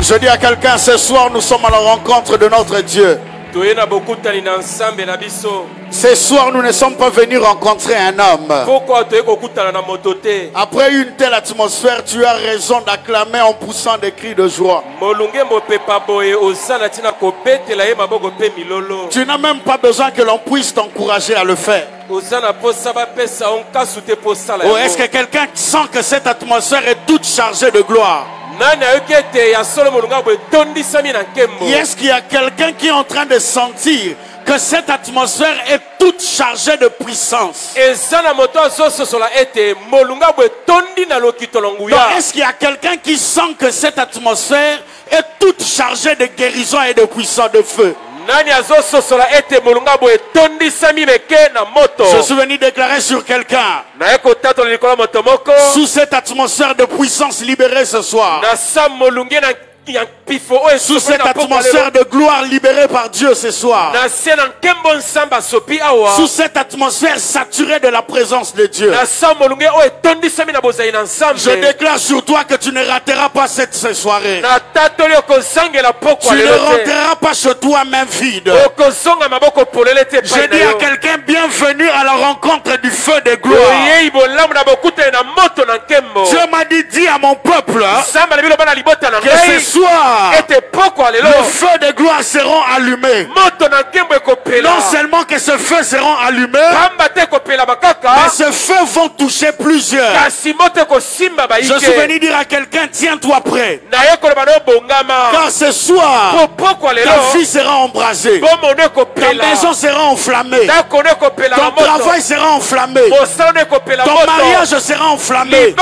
Je dis à quelqu'un, ce soir nous sommes à la rencontre de notre Dieu. Ce soir nous ne sommes pas venus rencontrer un homme. Après une telle atmosphère, tu as raison d'acclamer en poussant des cris de joie. Tu n'as même pas besoin que l'on puisse t'encourager à le faire. Oh, est-ce que quelqu'un sent que cette atmosphère est toute chargée de gloire? Est-ce qu'il y a quelqu'un qui est en train de sentir que cette atmosphère est toute chargée de puissance? Est-ce qu'il y a quelqu'un qui sent que cette atmosphère est toute chargée de guérison et de puissance de feu? Je suis venu déclarer sur quelqu'un, sous cette atmosphère de puissance libérée ce soir, sous cette atmosphère de gloire libérée par Dieu ce soir, sous cette atmosphère saturée de la présence de Dieu, je déclare sur toi que tu ne rateras pas cette soirée. Tu ne rentreras pas chez toi main vide. Je dis à quelqu'un, bienvenue à la rencontre du feu de gloire. Dieu m'a dit, dis à mon peuple que ce soir le feu de gloire seront allumés. Non seulement que ce feu seront allumés, mais ce feu vont toucher plusieurs. Je suis venu dire à quelqu'un, tiens-toi prêt, car ce soir ta vie sera embrasée, ta maison sera enflammée, ton travail sera enflammé, ton mariage sera enflammé.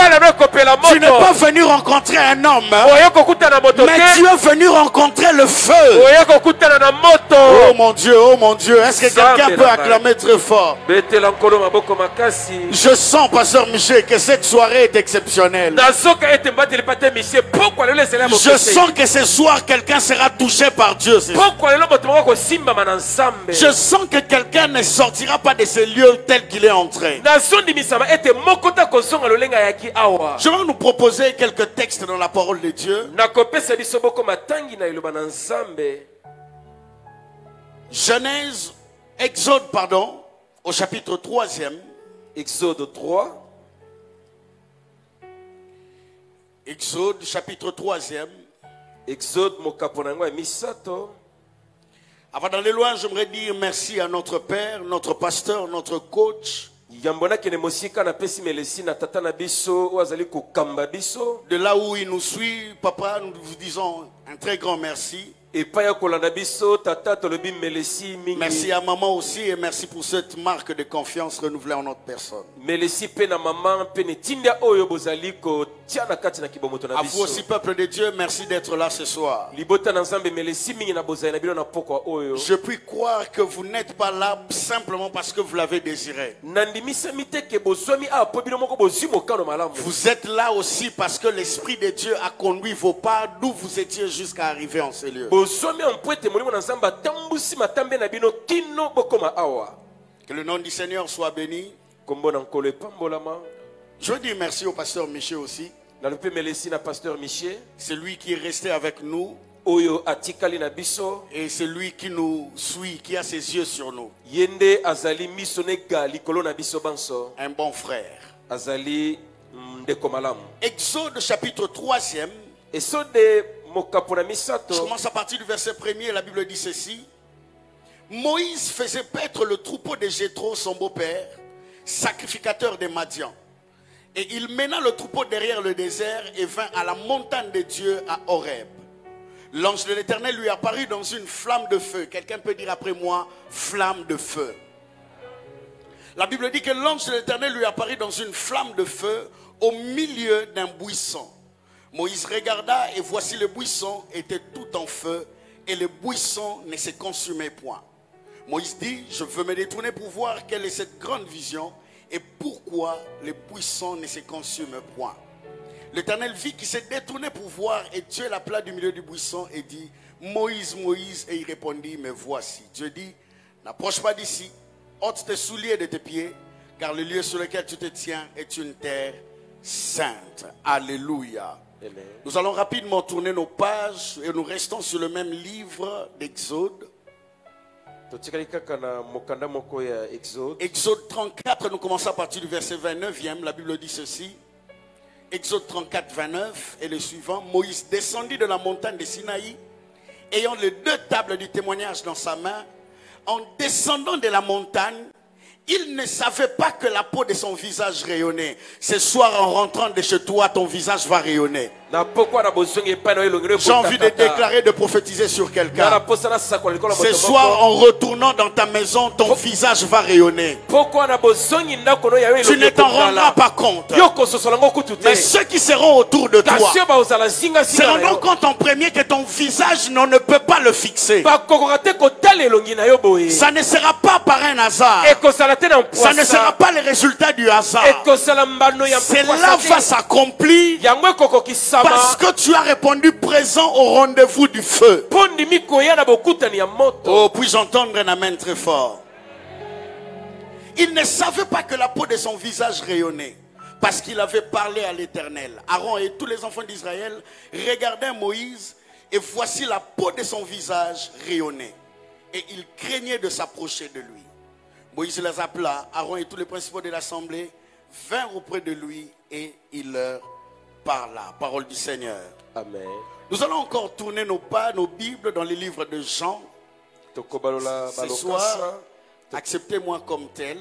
Tu n'es pas venu rencontrer un homme, mais tu es venu rencontrer le feu. Oh mon Dieu, est-ce que quelqu'un peut acclamer très fort? Je sens, pasteur Michel, que cette soirée est exceptionnelle. Je sens que ce soir quelqu'un sera touché par Dieu. Je sens que quelqu'un ne sortira pas de ce lieu tel qu'il est entré. Je vais nous proposer quelques textes dans la parole de Dieu. Genèse, Exode, pardon, au chapitre 3e. Exode 3. Exode, chapitre 3e. Exode, mokaponangwa misato. Avant d'aller loin, j'aimerais dire merci à notre père, notre pasteur, notre coach. De là où il nous suit, papa, nous vous disons un très grand merci. Merci à maman aussi et merci pour cette marque de confiance renouvelée en notre personne. À vous aussi, peuple de Dieu, merci d'être là ce soir. Je puis croire que vous n'êtes pas là simplement parce que vous l'avez désiré. Vous êtes là aussi parce que l'Esprit de Dieu a conduit vos pas d'où vous étiez jusqu'à arriver en ces lieux. Que le nom du Seigneur soit béni. Je veux dire merci au pasteur Michel aussi. C'est lui qui est resté avec nous. Et c'est lui qui nous suit, qui a ses yeux sur nous. Un bon frère. Exode chapitre 3e. Je commence à partir du verset 1er. La Bible dit ceci. Moïse faisait paître le troupeau de Jéthro, son beau-père, sacrificateur des Madians. Et il mena le troupeau derrière le désert et vint à la montagne de Dieu à Horeb. L'ange de l'Éternel lui apparut dans une flamme de feu. Quelqu'un peut dire après moi, flamme de feu. La Bible dit que l'ange de l'Éternel lui apparut dans une flamme de feu au milieu d'un buisson. Moïse regarda et voici le buisson était tout en feu et le buisson ne se consumait point. Moïse dit, je veux me détourner pour voir quelle est cette grande vision et pourquoi le buisson ne se consume point. L'Éternel vit qu'il s'est détourné pour voir et Dieu l'appela du milieu du buisson et dit, Moïse, Moïse, et il répondit, me voici. Dieu dit, n'approche pas d'ici, ôte tes souliers de tes pieds, car le lieu sur lequel tu te tiens est une terre sainte. Alléluia. Amen. Nous allons rapidement tourner nos pages et nous restons sur le même livre d'Exode. Exode 34, nous commençons à partir du verset 29e. La Bible dit ceci. Exode 34, 29 et le suivant. Moïse descendit de la montagne de Sinaï, ayant les 2 tables du témoignage dans sa main. En descendant de la montagne, il ne savait pas que la peau de son visage rayonnait. Ce soir, en rentrant de chez toi, ton visage va rayonner. J'ai envie de déclarer, de prophétiser sur quelqu'un. Ce soir, en retournant dans ta maison, ton visage va rayonner. Tu ne t'en rendras pas compte. Mais ceux qui seront autour de toi se rendront compte en premier que ton visage on ne peut pas le fixer. Ça ne sera pas par un hasard. Ça ne sera pas le résultat du hasard. Cela va s'accomplir parce que tu as répondu présent au rendez-vous du feu. Oh, puis-je entendre un amen très fort? Il ne savait pas que la peau de son visage rayonnait, parce qu'il avait parlé à l'Éternel. Aaron et tous les enfants d'Israël regardaient Moïse, et voici la peau de son visage rayonnait. Et ils craignaient de s'approcher de lui. Moïse les appela, Aaron et tous les principaux de l'assemblée vinrent auprès de lui, et il leur parla. Parole du Seigneur. Amen. Nous allons encore tourner nos Bibles dans les livres de Jean. Ce soir, acceptez-moi comme tel.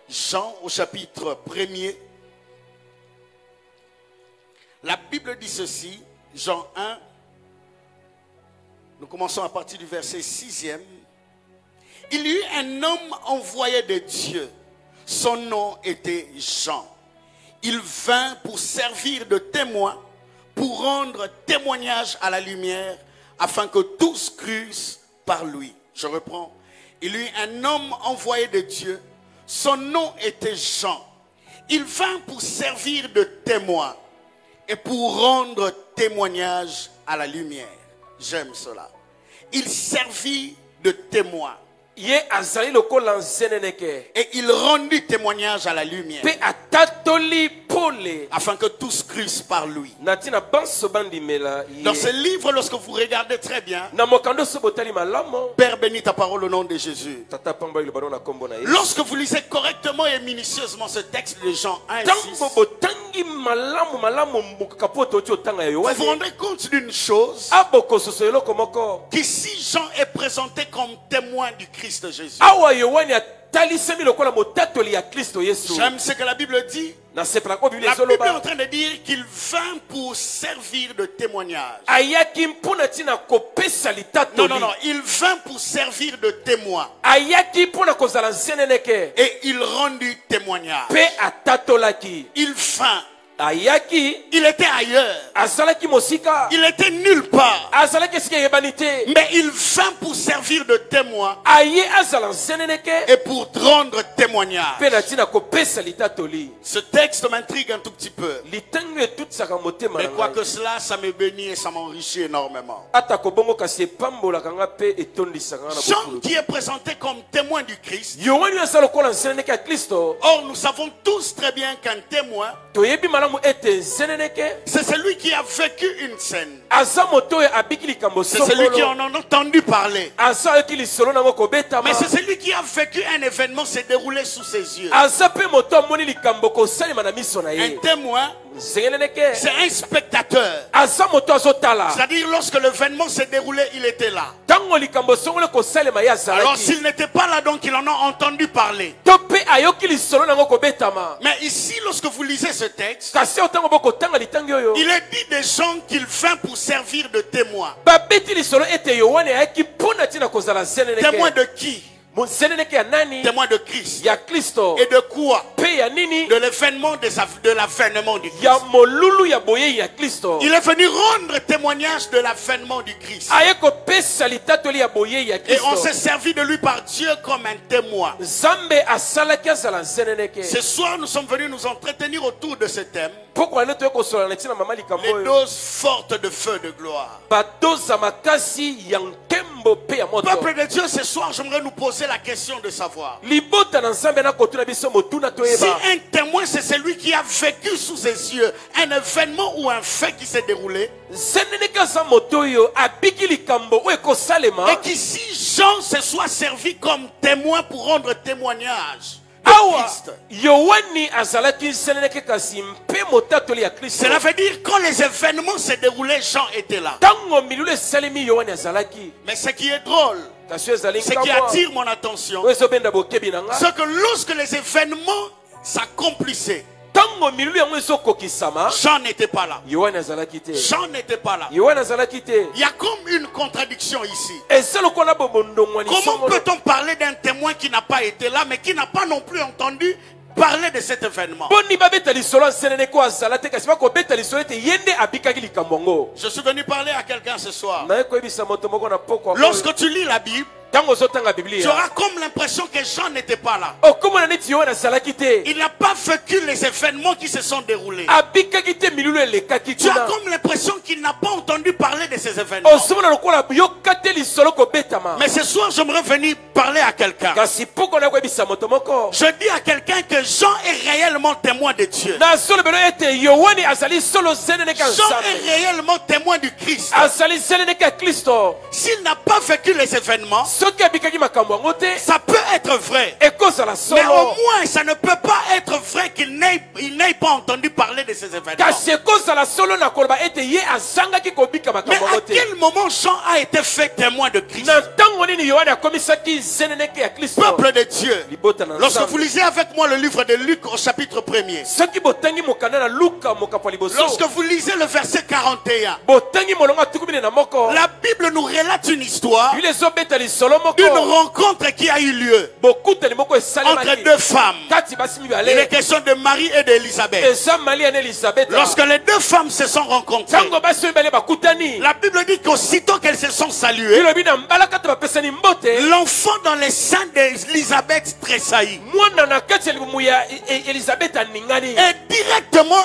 Jean au chapitre 1er. La Bible dit ceci, Jean 1. Nous commençons à partir du verset 6e. Il y eut un homme envoyé de Dieu. Son nom était Jean. Il vint pour servir de témoin, pour rendre témoignage à la lumière, afin que tous crussent par lui. Je reprends. Il y eut un homme envoyé de Dieu. Son nom était Jean. Il vint pour servir de témoin et pour rendre témoignage à la lumière. J'aime cela. Il servit de témoin. Et il rendit témoignage à la lumière, afin que tous crussent par lui. Dans ce livre, lorsque vous regardez très bien, Père, bénis ta parole au nom de Jésus. Lorsque vous lisez correctement et minutieusement ce texte de Jean 1 et 6, vous vous rendrez compte d'une chose, qu'ici Jean est présenté comme témoin du Christ Jésus. J'aime ce que la Bible dit. La Bible est en train de dire qu'il vint pour servir de témoignage. Non, il vint pour servir de témoin. Et il rendit témoignage. Il vint. Il était ailleurs. Il était nulle part. Mais il vint pour servir de témoin et pour rendre témoignage. Ce texte m'intrigue un tout petit peu. Mais quoi que cela, ça me bénit et ça m'enrichit énormément. Jean qui est présenté comme témoin du Christ. Or, nous savons tous très bien qu'un témoin, c'est celui qui a vécu une scène. C'est celui qui en a entendu parler. Mais c'est celui qui a vécu un événement se dérouler sous ses yeux. Un témoin, c'est un spectateur. C'est-à-dire lorsque l'événement s'est déroulé, il était là. Alors s'il n'était pas là, donc il en a entendu parler. Mais ici, lorsque vous lisez ce texte, il est dit des gens qu'il vint pour servir de témoin. Témoin de qui? Témoin de Christ. Et de quoi? De l'événement de l'avènement du Christ. Il est venu rendre témoignage de l'avènement du Christ. Et on s'est servi de lui par Dieu comme un témoin. Ce soir, nous sommes venus nous entretenir autour de ce thème. Les doses fortes de feu de gloire. likambo pe ya moto. Peuple de Dieu, ce soir, j'aimerais nous poser la question de savoir. Libota na nzambe na kotuna biso motuna Si toyeba. un témoin, c'est celui qui a vécu sous ses yeux un événement ou un fait qui s'est déroulé, Seneneka za moto yo abiki likambo o ekosalema. et qu'ici Jean se soit servi comme témoin pour rendre témoignage de Awa Christ. Yohani azalaki seneneke kasi mpe motatoli ya Kristo. Cela veut dire quand les événements se déroulaient, Jean était là. Tango milulu esalemi Yohani azalaki. Mais ce qui est drôle, Kasi ezali ce qui nkamwa. attire mon attention, O ezobenda bokebi na nga. c'est que lorsque les événements s'accomplissaient, Tango milulu yango ezokokisama. Jean n'était pas là. Yohani azalaki te. Jean n'était pas là. Yohani azalaki te. Il y a comme une contradiction ici. Eza lokola bobondongwani Comment songo. peut-on parler d'un témoin qui n'a pas été là, mais qui n'a pas non plus entendu parler de cet événement? Boni babeta lisolo seneneko azala te kasi bakobeta lisolo te yende abikaki likambo ngo. Je suis venu parler à quelqu'un ce soir. Na koyebisa moto moko na poko. Lorsque tu lis la Bible, Tango zotanga tu Biblia. auras comme l'impression que Jean n'était pas là. Okomona neti Yohani azalaki te. Il n'a pas vécu les événements qui se sont déroulés. Abikaki te milulu elekaki Tu as kuna. comme l'impression qu'il n'a pas entendu parler de ces événements. Osomona lokola yokate lisolo kobetama. Mais ce soir, j'aimerais venir parler à quelqu'un. Kasi poko na koyebisa moto moko. Je dis à quelqu'un que Jean est réellement témoin de Dieu. Na solo belo ete Yohani azali solo seneneka Jean nzambe. est réellement témoin du Christ. Azali seneneka Kristo. S'il n'a pas vécu les événements, Soki abikaki makambo yango te. ça peut être vrai. Ekozala Mais au solo. moins, ça ne peut pas être vrai qu'il n'ait pas entendu parler de ces événements. Kasi ekozala solo na koloba ete ye azangaki kobika Mais makambo yango à te. quel moment Jean a été fait témoin de Christ? Na ntango nini Yohani akomisaki seneneke ya Kristo. Peuple de Dieu. Libota na Lorsque nzambe. vous lisez avec moi le livre de Luc au chapitre 1er, Soki botangi mokanda na Luka mokapo liboso. lorsque vous lisez le verset 41, Botangi molongo tukumine na moko. la Bible nous relate une histoire Bile ezobeta lisolo d'une moko. rencontre qui a eu lieu Bokutani moko entre esalemaki. deux femmes. Kati basi Il est mibale. question de Marie et d'Élisabeth. Eza Maria na Elisabeth. Lorsque les deux femmes se sont rencontrées, Tango basi mibale bakutani. la Bible dit qu'aussitôt qu'elles se sont saluées, Bilobi na mbala kata bapesani mbote. l'enfant dans les seins d'Élisabeth tressaillit. Mwana na kati ya libumu ya Elisabeth aningani. Et directement,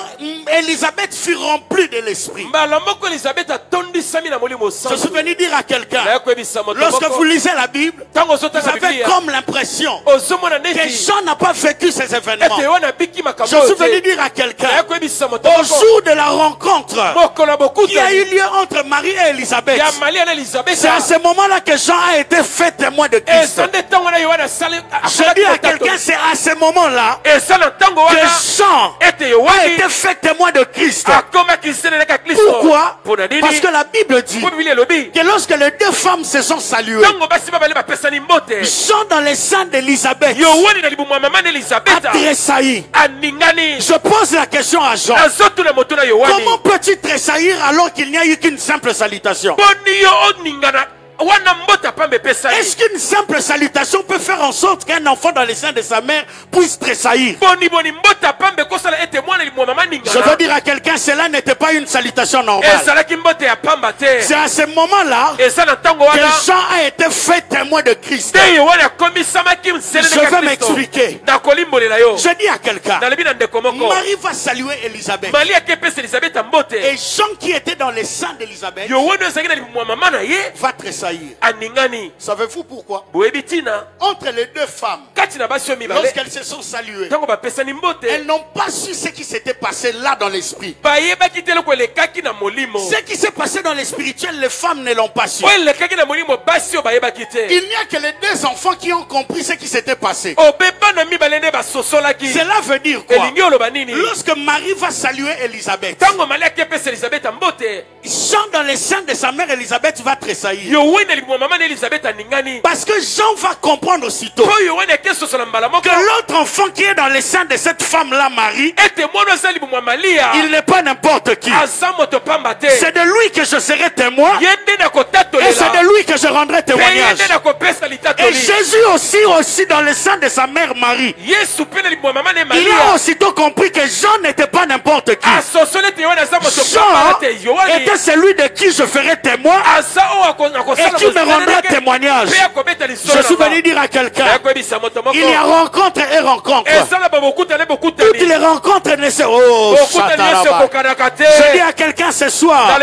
Élisabeth fut remplie de l'esprit. Mbala moko Elisabeth atondisami na molimo Je santu. suis venu dire à quelqu'un, Na koyebisa moto lorsque moko. vous lisez la Bible, Tango vous zotanga avez Biblia. comme l'impression Ozomona que neti. Jean n'a pas vécu ces événements. Ete Yohana biki makambo. Je suis venu dire à quelqu'un, Na koyebisa moto au moko. jour de la rencontre Moko na qui a eu bokutani. lieu entre Marie et Élisabeth, Ya Maria na Elisabeth. c'est à ce moment-là que Jean a été fait témoin de Christ. Ezande tango na Yohana sale. Je dis à quelqu'un, c'est à ce moment-là Eza na tango que wana. Jean Ete a Yohani. été fait témoin de Christ. Akomaki seneneka Kristo. Pourquoi? Pona nini? Parce que la Bible dit Po Biblia elobi. que lorsque les deux femmes se sont saluées, Tango basi babale bapesani mbote. Jean dans les seins d'Élisabeth Yohani na libumu ya mama na a Elisabeth. tressailli. Aningani. Je pose la question à Jean. Azotuna moto na Yohani. Comment peux-tu tressaillir alors qu'il n'y a eu qu'une simple salutation? Boni yo oningana. Wana mbota pambe pesa. Est-ce qu'une simple salutation peut faire en sorte qu'un enfant dans les seins de sa mère puisse tressaillir? Boni mbota pambe kosala ete mwana libumu ya mama Je ningana. veux dire à quelqu'un, cela n'était pas une salutation normale. Ezalaki mbote ya pamba te. C'est à ce moment-là Eza na tango que wana. Jean a été fait témoin de Christ. Te Yohani akomisamaki mseneneka Je vais Kristo. m'expliquer. Na kolimbolela yo. Je dis à quelqu'un, Na lebi na ndeko moko. Marie va saluer Élisabeth. Maria kepesa Elisabeth mbote. Et Jean qui était dans les seins d'Élisabeth Yohani ezalaki na libumu ya mama na ye. va tressaillir. Aningani. Savez-vous pourquoi? Boyebi tina. Entre les deux femmes, Kati na basi yo mibale. lorsqu'elles se sont saluées, Tango bapesani mbote. elles n'ont pas su ce qui s'était passé là dans l'esprit. Bayebaki te loko elekaki na molimo. Ce qui s'est passé dans le spirituel, les femmes ne l'ont pas su. O elekaki na molimo basi yo bayebaki te. Il n'y a que les deux enfants qui ont compris ce qui s'était passé. Obeba na mibale nde basosolaki. Cela veut dire quoi? Elingi oloba nini? Lorsque Marie va saluer Élisabeth, Tango Maria kepesa Elisabeth mbote. Jean dans les seins de sa mère Élisabeth va tressaillir. Yohani na libumu ya mama na Elisabeth aningani. Parce que Jean va comprendre aussitôt Po Yohani akesosola mbala moko. que l'autre enfant qui est dans les seins de cette femme-là, Marie, Ete mwana oza libumu ya Maria. il n'est pas n'importe qui. Aza moto pamba te. C'est de lui que je serai témoin Ye nde na kotatolela. et c'est de lui que je rendrai Pe ye témoignage. nde na kopesa Et litatoli. Jésus aussi dans les seins de sa mère Marie, Yesu pe na libumu ya mama na il a Maria. aussitôt compris que Jean n'était pas n'importe qui. Asosoli ete Yohani aza moto Jean pamba te. Yohani était celui de qui je ferai témoin aza oyo akosala et qui me rendra témoignage. pe akobeta lisolo. Je suis venu dire à quelqu'un, koyebisa moto moko. il y a rencontre et rencontre. ezala babokutani Toutes bokutani. les rencontres ne se... Oh, Bokutani nyonso soir. Je dis à quelqu'un ce soir,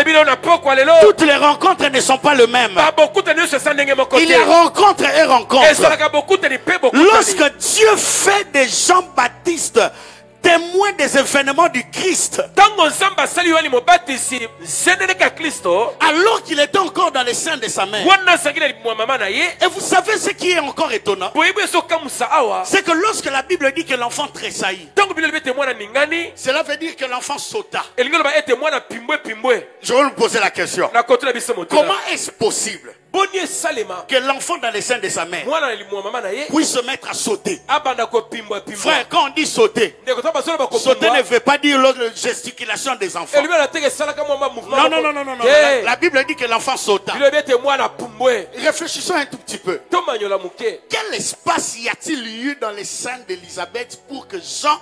toutes les rencontres ne sont pas les mêmes. Il y a rencontre et rencontre. Lorsque Dieu fait des Jean-Baptiste témoin des événements du Christ, alors qu'il était encore dans les seins de sa mère. Et vous savez ce qui est encore étonnant, c'est que lorsque la Bible dit que l'enfant tressaillit, cela veut dire que l'enfant sauta. Je vais vous poser la question. Comment est-ce possible que l'enfant dans les seins de sa mère puisse se mettre à sauter? Frère, quand on dit sauter, sauter ne veut pas dire la gesticulation des enfants. Non, non, non, non, non, non. La Bible dit que l'enfant sauta. Réfléchissons un tout petit peu. Quel espace y a-t-il eu dans les seins d'Élisabeth pour que Jean,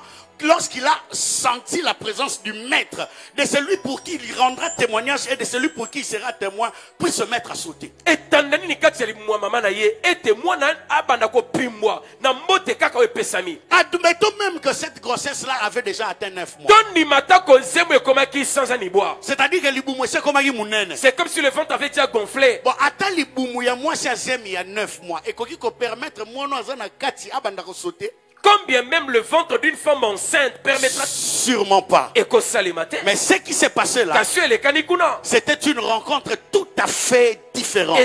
lorsqu'il a senti la présence du maître, de celui pour qui il rendra témoignage et de celui pour qui il sera témoin, puisse se mettre à sauter? Admettons même que cette grossesse-là avait déjà atteint 9 mois. C'est comme si le ventre avait déjà gonflé. Bon, attends, il y a 9 mois. Et qu'on permettre moi de sauter. Combien même le ventre d'une femme enceinte permettra? Sûrement pas. Mais ce qui s'est passé là, c'était une rencontre tout à fait différente.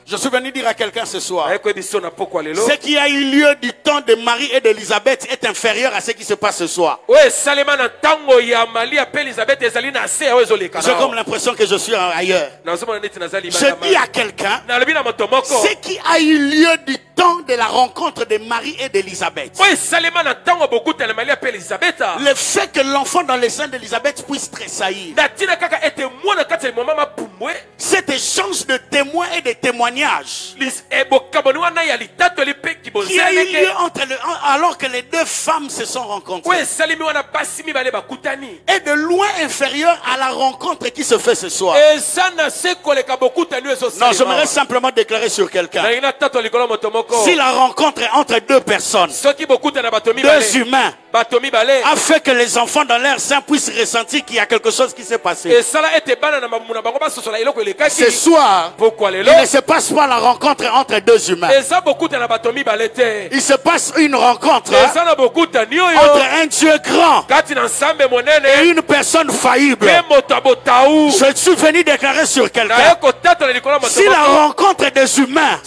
Je suis venu dire à quelqu'un ce soir, ce qui a eu lieu du temps de Marie et d'Élisabeth est inférieur à ce qui se passe ce soir. J'ai comme l'impression que je suis ailleurs. Je dis à quelqu'un, ce qui a eu lieu du temps de la rencontre de Marie et d'Élisabeth, le fait que l'enfant dans les seins d'Élisabeth puisse tressaillir, cet échange de témoins et de témoignages qui a eu lieu alors que les deux femmes se sont rencontrées est de loin inférieur à la rencontre qui se fait ce soir. Non, j'aimerais simplement déclarer sur quelqu'un, si la rencontre est entre deux personnes, deux humains, a fait que les enfants dans leur sein puissent ressentir qu'il y a quelque chose qui s'est passé, ce soir, il ne se passe pas la rencontre entre deux humains. Il se passe une rencontre entre un Dieu grand et une personne faillible. Je suis venu déclarer sur quelqu'un, si la rencontre des humains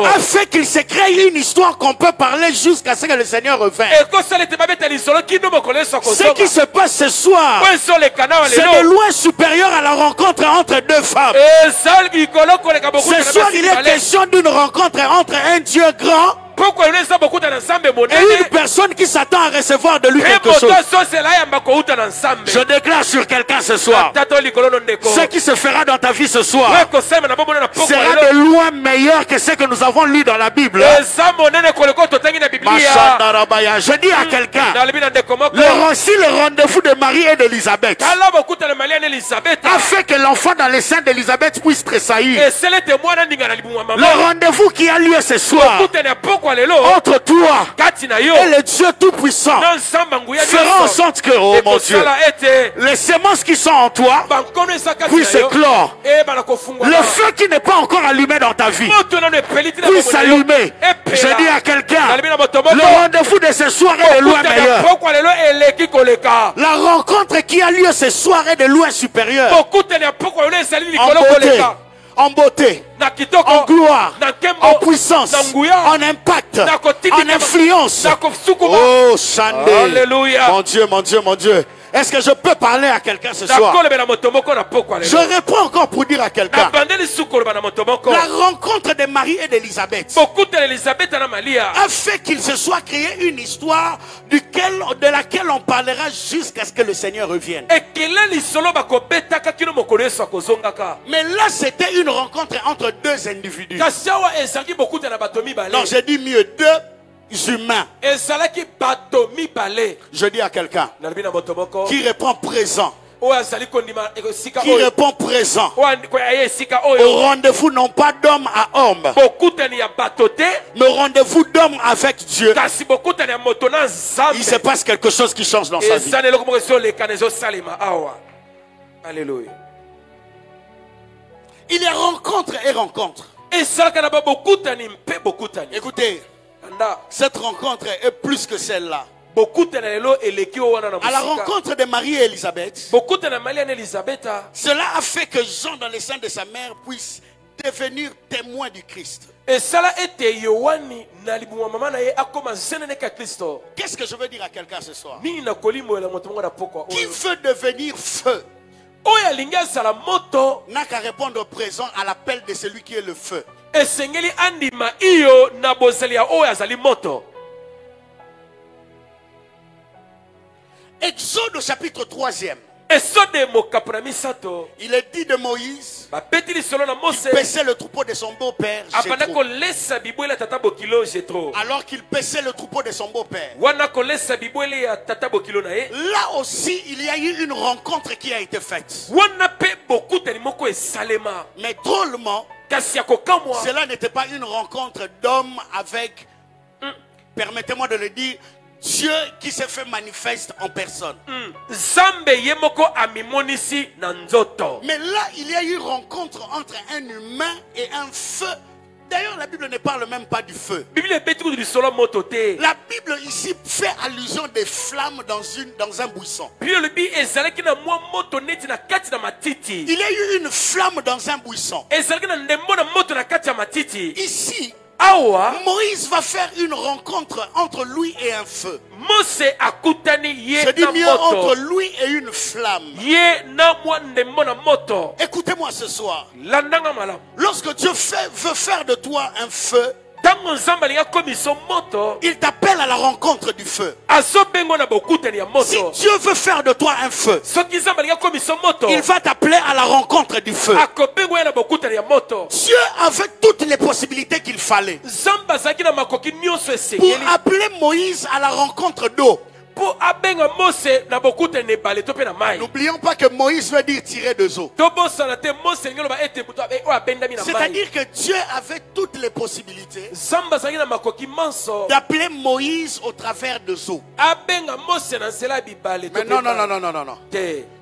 a fait qu'il se crée une histoire qu'on peut parler jusqu'à ce que le Seigneur revienne, ce qui se passe ce soir, c'est de loin supérieur à la rencontre entre deux femmes. Ce soir, il est question d'une rencontre entre un Dieu grand et une personne qui s'attend à recevoir de lui quelque chose. Je déclare sur quelqu'un ce soir, ce qui se fera dans ta vie ce soir sera de loin meilleur que ce que nous avons lu dans la Bible. Je dis à quelqu'un, le rendez-vous de Marie et d'Élisabeth a fait que l'enfant dans les seins d'Élisabeth puisse tressaillir. Le rendez-vous qui a lieu ce soir entre toi et le Dieu Tout-Puissant fera en sorte que, oh mon Dieu, les semences qui sont en toi puissent éclore. Le feu qui n'est pas encore allumé dans ta vie puisse s'allumer. Je dis à quelqu'un, le rendez-vous de ce soir est de loin meilleur. La rencontre qui a lieu ce soir est de loin supérieure. En beauté, en gloire, en puissance, en impact, en influence. Oh, Chandé. Alléluia. Mon Dieu, mon Dieu, mon Dieu. Est-ce que je peux parler à quelqu'un ce soir? Je réponds encore pour dire à quelqu'un, la rencontre de Marie et d'Élisabeth a fait qu'il se soit créé une histoire de laquelle on parlera jusqu'à ce que le Seigneur revienne. Mais là, c'était une rencontre entre deux individus. Non, j'ai dit mieux, deux humains. Je dis à quelqu'un qui répond présent, qui répond présent. Au rendez-vous non pas d'homme à homme, mais au rendez-vous d'homme avec Dieu. Il se passe quelque chose qui change dans sa vie. Alléluia. Il y a rencontre et rencontre. Écoutez, cette rencontre est plus que celle-là. À la rencontre de Marie et Élisabeth, cela a fait que Jean, dans les seins de sa mère, puisse devenir témoin du Christ. Qu'est-ce que je veux dire à quelqu'un ce soir? Qui veut devenir feu n'a qu'à répondre au présent à l'appel de celui qui est le feu. Exode au chapitre 3e. Il est dit de Moïse, il paissait le troupeau de son beau-père Jéthro. Alors qu'il paissait le troupeau de son beau-père, là aussi il y a eu une rencontre qui a été faite. Mais drôlement, cela n'était pas une rencontre d'homme avec, permettez-moi de le dire, Dieu qui s'est fait manifeste en personne. Mais là, il y a eu rencontre entre un humain et un feu. D'ailleurs, la Bible ne parle même pas du feu. La Bible ici fait allusion des flammes dans un buisson. Il y a eu une flamme dans un buisson. Ici, Moïse va faire une rencontre entre lui et un feu. Je dis mieux, entre lui et une flamme. Écoutez-moi ce soir. Lorsque Dieu veut faire de toi un feu, il t'appelle à la rencontre du feu. Si Dieu veut faire de toi un feu, il va t'appeler à la rencontre du feu. Dieu avait toutes les possibilités qu'il fallait pour appeler Moïse à la rencontre d'eau. N'oublions pas que Moïse veut dire tirer de eau. C'est-à-dire que Dieu avait toutes les possibilités d'appeler Moïse au travers de eau. Mais non.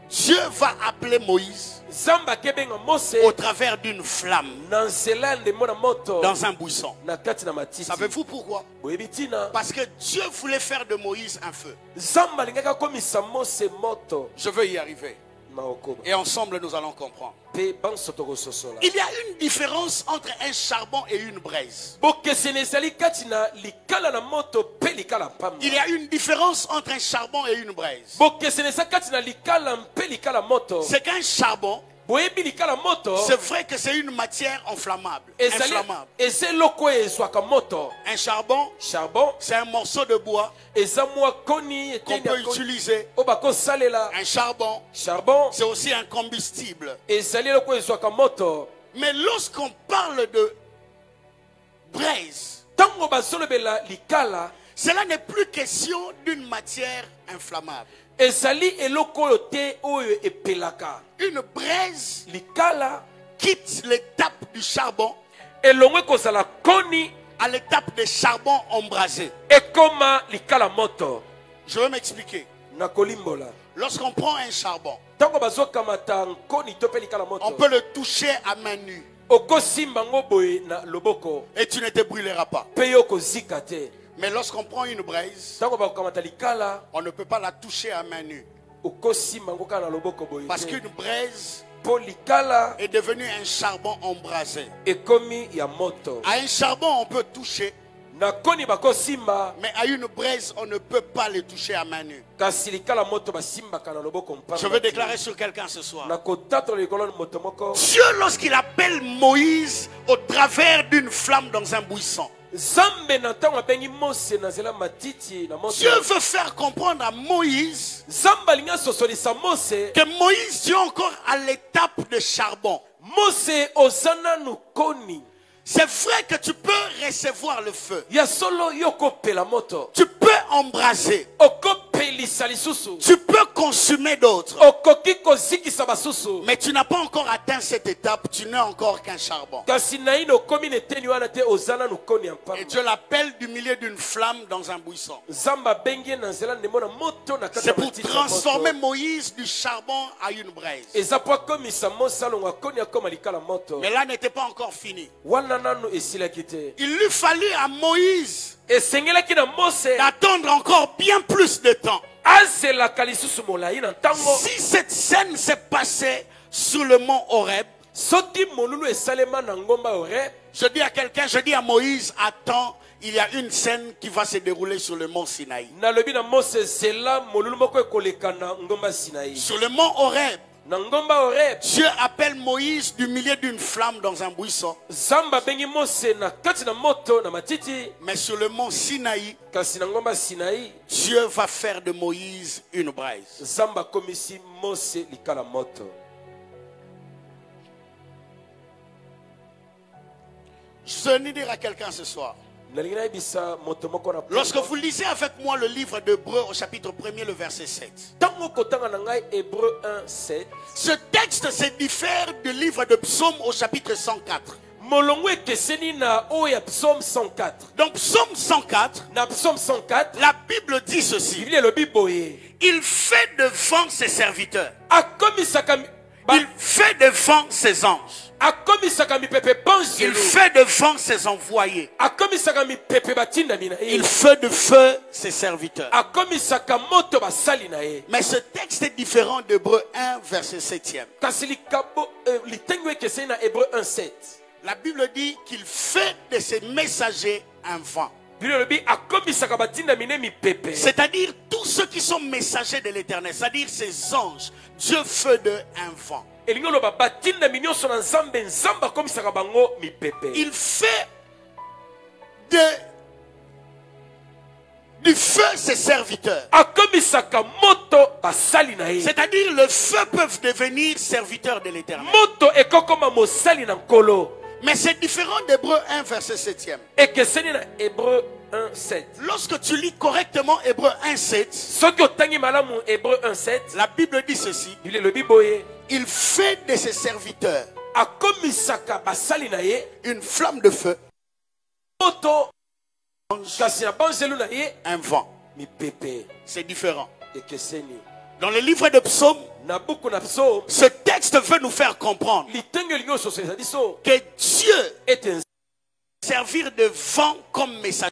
Dieu va appeler Moïse au travers d'une flamme dans un buisson. Savez-vous pourquoi? Parce que Dieu voulait faire de Moïse un feu. Je veux y arriver. Et ensemble nous allons comprendre. Il y a une différence entre un charbon et une braise. Il y a une différence entre un charbon et une braise. C'est qu'un charbon, c'est vrai que c'est une matière inflammable. Un charbon, c'est un morceau de bois qu'on peut utiliser. Un charbon, c'est aussi un combustible. Mais lorsqu'on parle de braise, cela n'est plus question d'une matière inflammable. Une braise quitte l'étape du charbon à l'étape des charbons embrasés. Je vais m'expliquer. Lorsqu'on prend un charbon, on peut le toucher à main nue et tu ne te brûleras pas. Mais lorsqu'on prend une braise, on ne peut pas la toucher à main nue. Parce qu'une braise est devenue un charbon embrasé. À un charbon, on peut toucher. Mais à une braise, on ne peut pas le toucher à main nue. Je veux déclarer sur quelqu'un ce soir. Dieu, lorsqu'il appelle Moïse au travers d'une flamme dans un buisson, Dieu veut faire comprendre à Moïse que Moïse est encore à l'étape de charbon. C'est vrai que tu peux recevoir le feu. Tu peux embraser. okopelisa lisusu Tu peux consumer d'autres. okoki kozikisa basusu Mais tu n'as pas encore atteint cette étape. Tu n'es encore qu'un charbon. kasi naino okomi na eteni wana te oza nanu koni ya Et mpamba Dieu l'appelle du milieu d'une flamme dans un buisson. nzambe abengi ye na nzela ndemo na moto na kati C'est ya pour matiti ya transformer moto Moïse du charbon à une braise. eza po akomisa mose alongo akoni akoma likala moto Mais là n'était pas encore fini. wana nanu esilaki te Il lui fallut à Moïse esengelaki na mose d'attendre encore bien plus de temps. azelaka lisusu molai na ntango Si cette scène s'est passée sur le mont Horeb, soki molulu esalema na ngomba oreb je dis à quelqu'un, je dis à Moïse, attends, il y a une scène qui va se dérouler sur le mont Sinaï. nalobi na mose zela molulu moko ekoleka na ngomba sinai Sur le mont Horeb, na ngomba oreb Dieu appelle Moïse du milieu d'une flamme dans un buisson. nzambe abengi mose na kati na moto na matiti Mais sur le mont Sinaï, kasi na ngomba sinai Dieu va faire de Moïse une braise. nzambe akomisi mose likala moto Je veux dire à quelqu'un ce soir. nalingi nayebisa moto moko na Lorsque vous lisez avec moi le livre d'Hébreux au chapitre 1er, le verset 7. ntango okotanga na ngai hébreu 1:7 Ce texte se diffère du livre de Psaume au chapitre 104. molongo ekeseni na oyo ya psaume 104 Donc Psaume 104, na psaume 104 la Bible dit ceci. biblia elobi boye Il fait devant ses serviteurs. akomisaka Il fait devant ses anges. akomisaka mipepe Il banzelu fait devant ses envoyés. akomisaka mipepe batindami na ye Il fait de feu ses serviteurs. akomisaka moto basali na ye Mais ce texte est différent d'Hébreux 1, verset 7e. kasi likabo litengo ekeseni na hébreu 1:7 La Bible dit qu'il fait de ses messagers un vent. biblia elobi akomisaka batindami ne mipepe C'est-à-dire tous ceux qui sont messagers de l'éternel, c'est-à-dire ces anges, Dieu fait d'eux un vent. elingi oloba batindami nyonso na nzambe nzambe akomisaka bango mipepe Il fait du feu ses serviteurs. akomisaka moto basali na ye C'est-à-dire le feu peuvent devenir serviteurs de l'éternel. moto ekokoma mosali na nkolo Mais c'est différent d'Hébreux 1, verset 7e. ekeseni na hébreu 1:7 Lorsque tu lis correctement Hébreux 1, 7, soki otangi malamu hébreu 1:7 la Bible dit ceci. biblia elobi boye Il fait de ses serviteurs akomisaka basali na ye une flamme de feu, moto kasi na banzelu na ye un vent. mipepe C'est différent. ekeseni Dans le livre de Psaumes, na buku na psaume ce texte veut nous faire comprendre litengo elingi ososo eza biso que Dieu ete servir de vent comme messager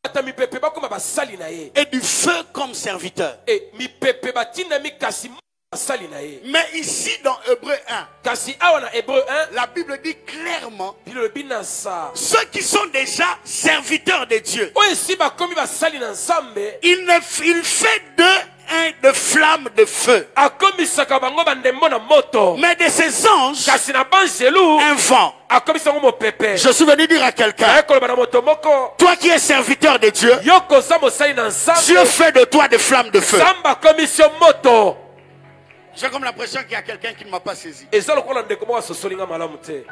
ata mipepe bakoma basali na ye et du feu comme serviteur. e mipepe batindami kasi basali na ye Mais ici dans Hébreux 1, kasi awa na hébreu 1 la Bible dit clairement biblia elobi na sa ceux qui sont déjà serviteurs de Dieu, oyo esi bakomi basali na nzambe il fait d'eux de flammes de feu. akomisaka bango bandembo na moto Mais de ces anges, kasi na banzelu un vent. akomisa ngo mopepe Je suis venu dire à quelqu'un, naye koloba na moto moko toi qui es serviteur de Dieu, yo koza mosali na nzambe Dieu fait de toi des flammes de feu. nzambe akomisi yo moto J'ai comme l'impression qu'il y a quelqu'un qui ne m'a pas saisi. eza lokola ndeko moko asosolinga malamu te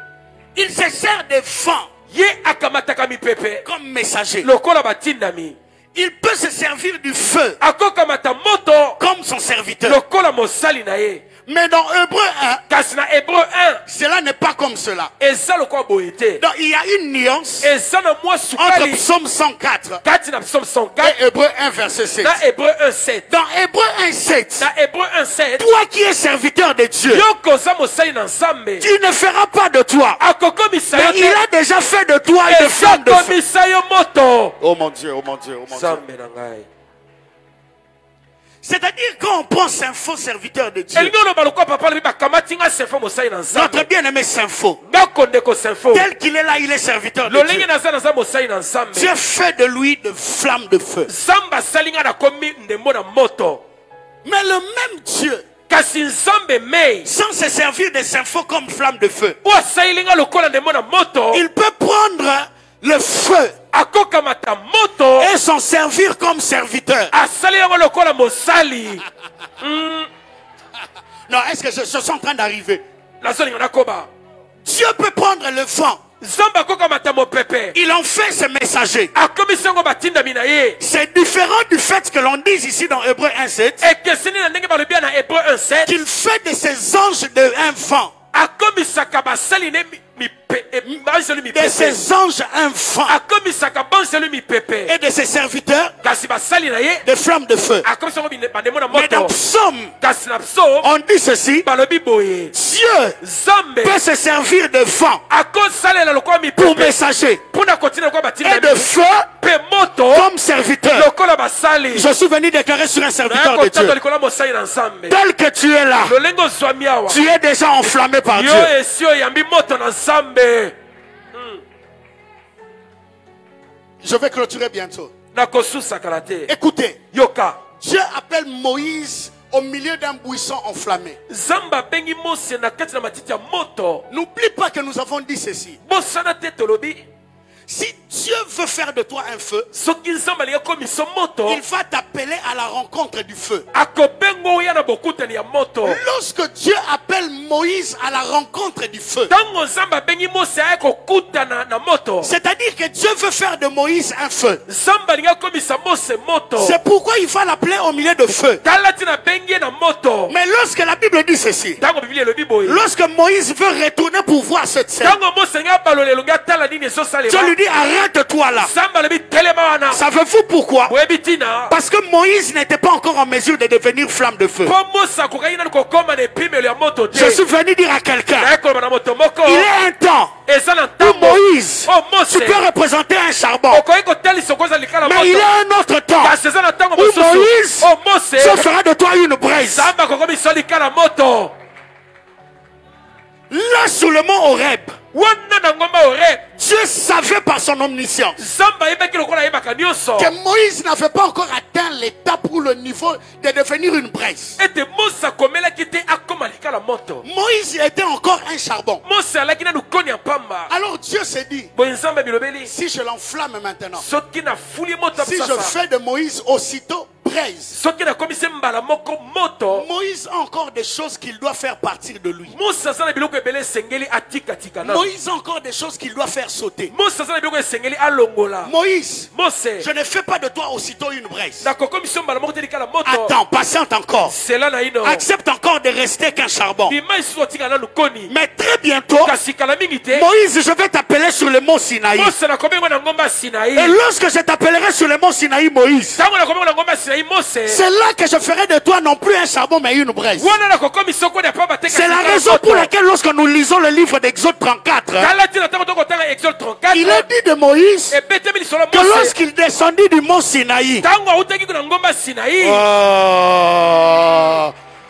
Il se sert des vents ye akamataka mipepe comme messager. lokola batindami Il peut se servir du feu akokamata moto comme son serviteur. lokola mosali na ye Mais dans Hébreux 1, kasi na hébreu 1 cela n'est pas comme cela. eza lokola boye te Donc il y a une nuance eza na mwa entre sukali Psaume 104 kati na psaume 104 et Hébreux 1, verset 7. na hébreu 1:7 Dans Hébreux 1, 7, na hébreu 1:7 toi qui es serviteur de Dieu, yo koza mosali na nzambe tu ne feras pas de toi. akokomisa yo Mais il te a déjà fait de toi une flamme de feu. ezakomisa yo moto Oh mon Dieu, oh mon Dieu, oh mon Dieu. nzambe na ngai C'est-à-dire quand on prend Sympho, serviteur de Dieu, elingi oloba lokola papa lobi bakamati nga senfo mosali na notre nzambe bien-aimé Sympho, ndako ndeko senfo tel qu'il est là, il est serviteur de lolenge Dieu. naza naza mosali na nzambe Dieu fait de lui de flammes de feu. nzambe asali nga nakomi ndembo na moto Mais le même Dieu, kasi nzambe mei sans se servir de Sympho comme flamme de feu, oyo asaleli nga lokola ndembo na moto il peut prendre le feu akokamata moto et s'en servir comme serviteur. asali yango lokola mosali Non, est-ce que je suis en train d'arriver? nazolinga nakoba Dieu peut prendre le vent Il en fait ses messagers. akomi sango batindami na ye. C'est différent du fait que l'on dise ici dans Hébreux 1:7 ekeseni na ndenge balobi na Hébreu 1:7 qu'il fait de ces anges un vent. akomisaka basali ne De ses anges enfants akomisaka banselu mipepe et de ses serviteurs kasi basali na ye des flammes de feu. akomisango bandemo na Mais dans moto Psaume, kasi na psaume on dit ceci: balobi boye Dieu Zambe peut se servir de vent akosalela lokola pour mipepe messager mpona kotina lokola et batinda de feu mpe moto comme serviteur. lokola basali Je suis venu déclarer sur un serviteur de Dieu: nakotata likolo mosali na nzambe tel que tu es là, lolenge ozwami awa tu es déjà enflammé par yo Dieu. esi oyambi moto na nzambe. Je vais clôturer bientôt. nakosusakala te. Écoutez, yoka Dieu appelle Moïse au milieu d'un buisson enflammé. nzambe abengi mose na kati na matiti ya moto. N'oublie pas que nous avons dit ceci: bosana te tolobi si Dieu veut faire de toi un feu, soki nzambe alingi akomisa moto il va t'appeler à la rencontre du feu. akobenga oya na bokutani ya moto. Lorsque Dieu appelle Moïse à la rencontre du feu, ntango nzambe abengi mose aya kokutana na moto, c'est-à-dire que Dieu veut faire de Moïse un feu. nzambe alingi akomisa mose moto. C'est pourquoi il va l'appeler au milieu de feu. tala tina abengi ye na moto. Mais lorsque la Bible dit ceci, ntango biblia elobi boye lorsque Moïse veut retourner pour voir cette scène, ntango mose alingi abalola elongi atala nini Dieu ezosalema, lui dit: arrête-toi là. nzambe alobi telema wana. Savez-vous pourquoi? boyebi tina Parce que Moïse n'était pas encore en mesure de devenir flamme de feu. mpo mose akokaki nani kokoma na epimelo ya moto te. Je suis venu dire à quelqu'un: naye koloba na moto moko il est un temps eza na où ntango Moïse, o mose tu peux représenter un charbon, okoki kotalisa okoza likala mais il moto, est un autre temps kasi eza na ntango où mosusu Moïse, o mose ça fera de toi une braise. nzambe akokomisa likala moto. Là, sur le mont Horeb, wana na ngomba ore Dieu savait par son omniscience nzambe ayebaki lokola ayebaka nyonso que Moïse n'avait pas encore atteint l'étape ou le niveau de devenir une braise. ete mose akomelaki te akoma likala moto. Moïse était encore un charbon. mose alaki nanu koni ya pamba. Alors Dieu s'est dit: boye nzambe bilobeli si je l'enflamme maintenant, soki nafuli moto si je msasa, fais de Moïse aussitôt braise, soki nakomisi mbala moko moto, Moïse a encore des choses qu'il doit faire partir de lui. mose aza na biloko ebele esengeli atikatika na Moïse a encore des choses qu'il doit faire sauter. mose aza na biloko esengeli alongola. Moïse, mose je ne fais pas de toi aussitôt une braise. nakokomisi mbala moko te likala moto. Attends, patiente encore. sela na ino Accepte encore de rester qu'un charbon. bima isusu otika nanu koni, Mais très bientôt, kasi kala mingi te Moïse, je vais t'appeler sur le mont Sinaï. mose nakobenga na ngomba Sinaï. Et lorsque je t'appellerai sur le mont Sinaï, Moïse, ntango nakobenga na ngomba Sinaï mose, c'est là que je ferai de toi non plus un charbon mais une braise. wana nakokomisa okoni ya pamba te, kasi C'est la likala raison moto. pour laquelle lorsque nous lisons le livre d'Exode 34, tala tina ntango tokotanga Exode 34 il est dit de Moïse ebetemi lisolo que mose lorsqu'il descendit du mont Sinaï, ntango autaki na ngomba Sinaï.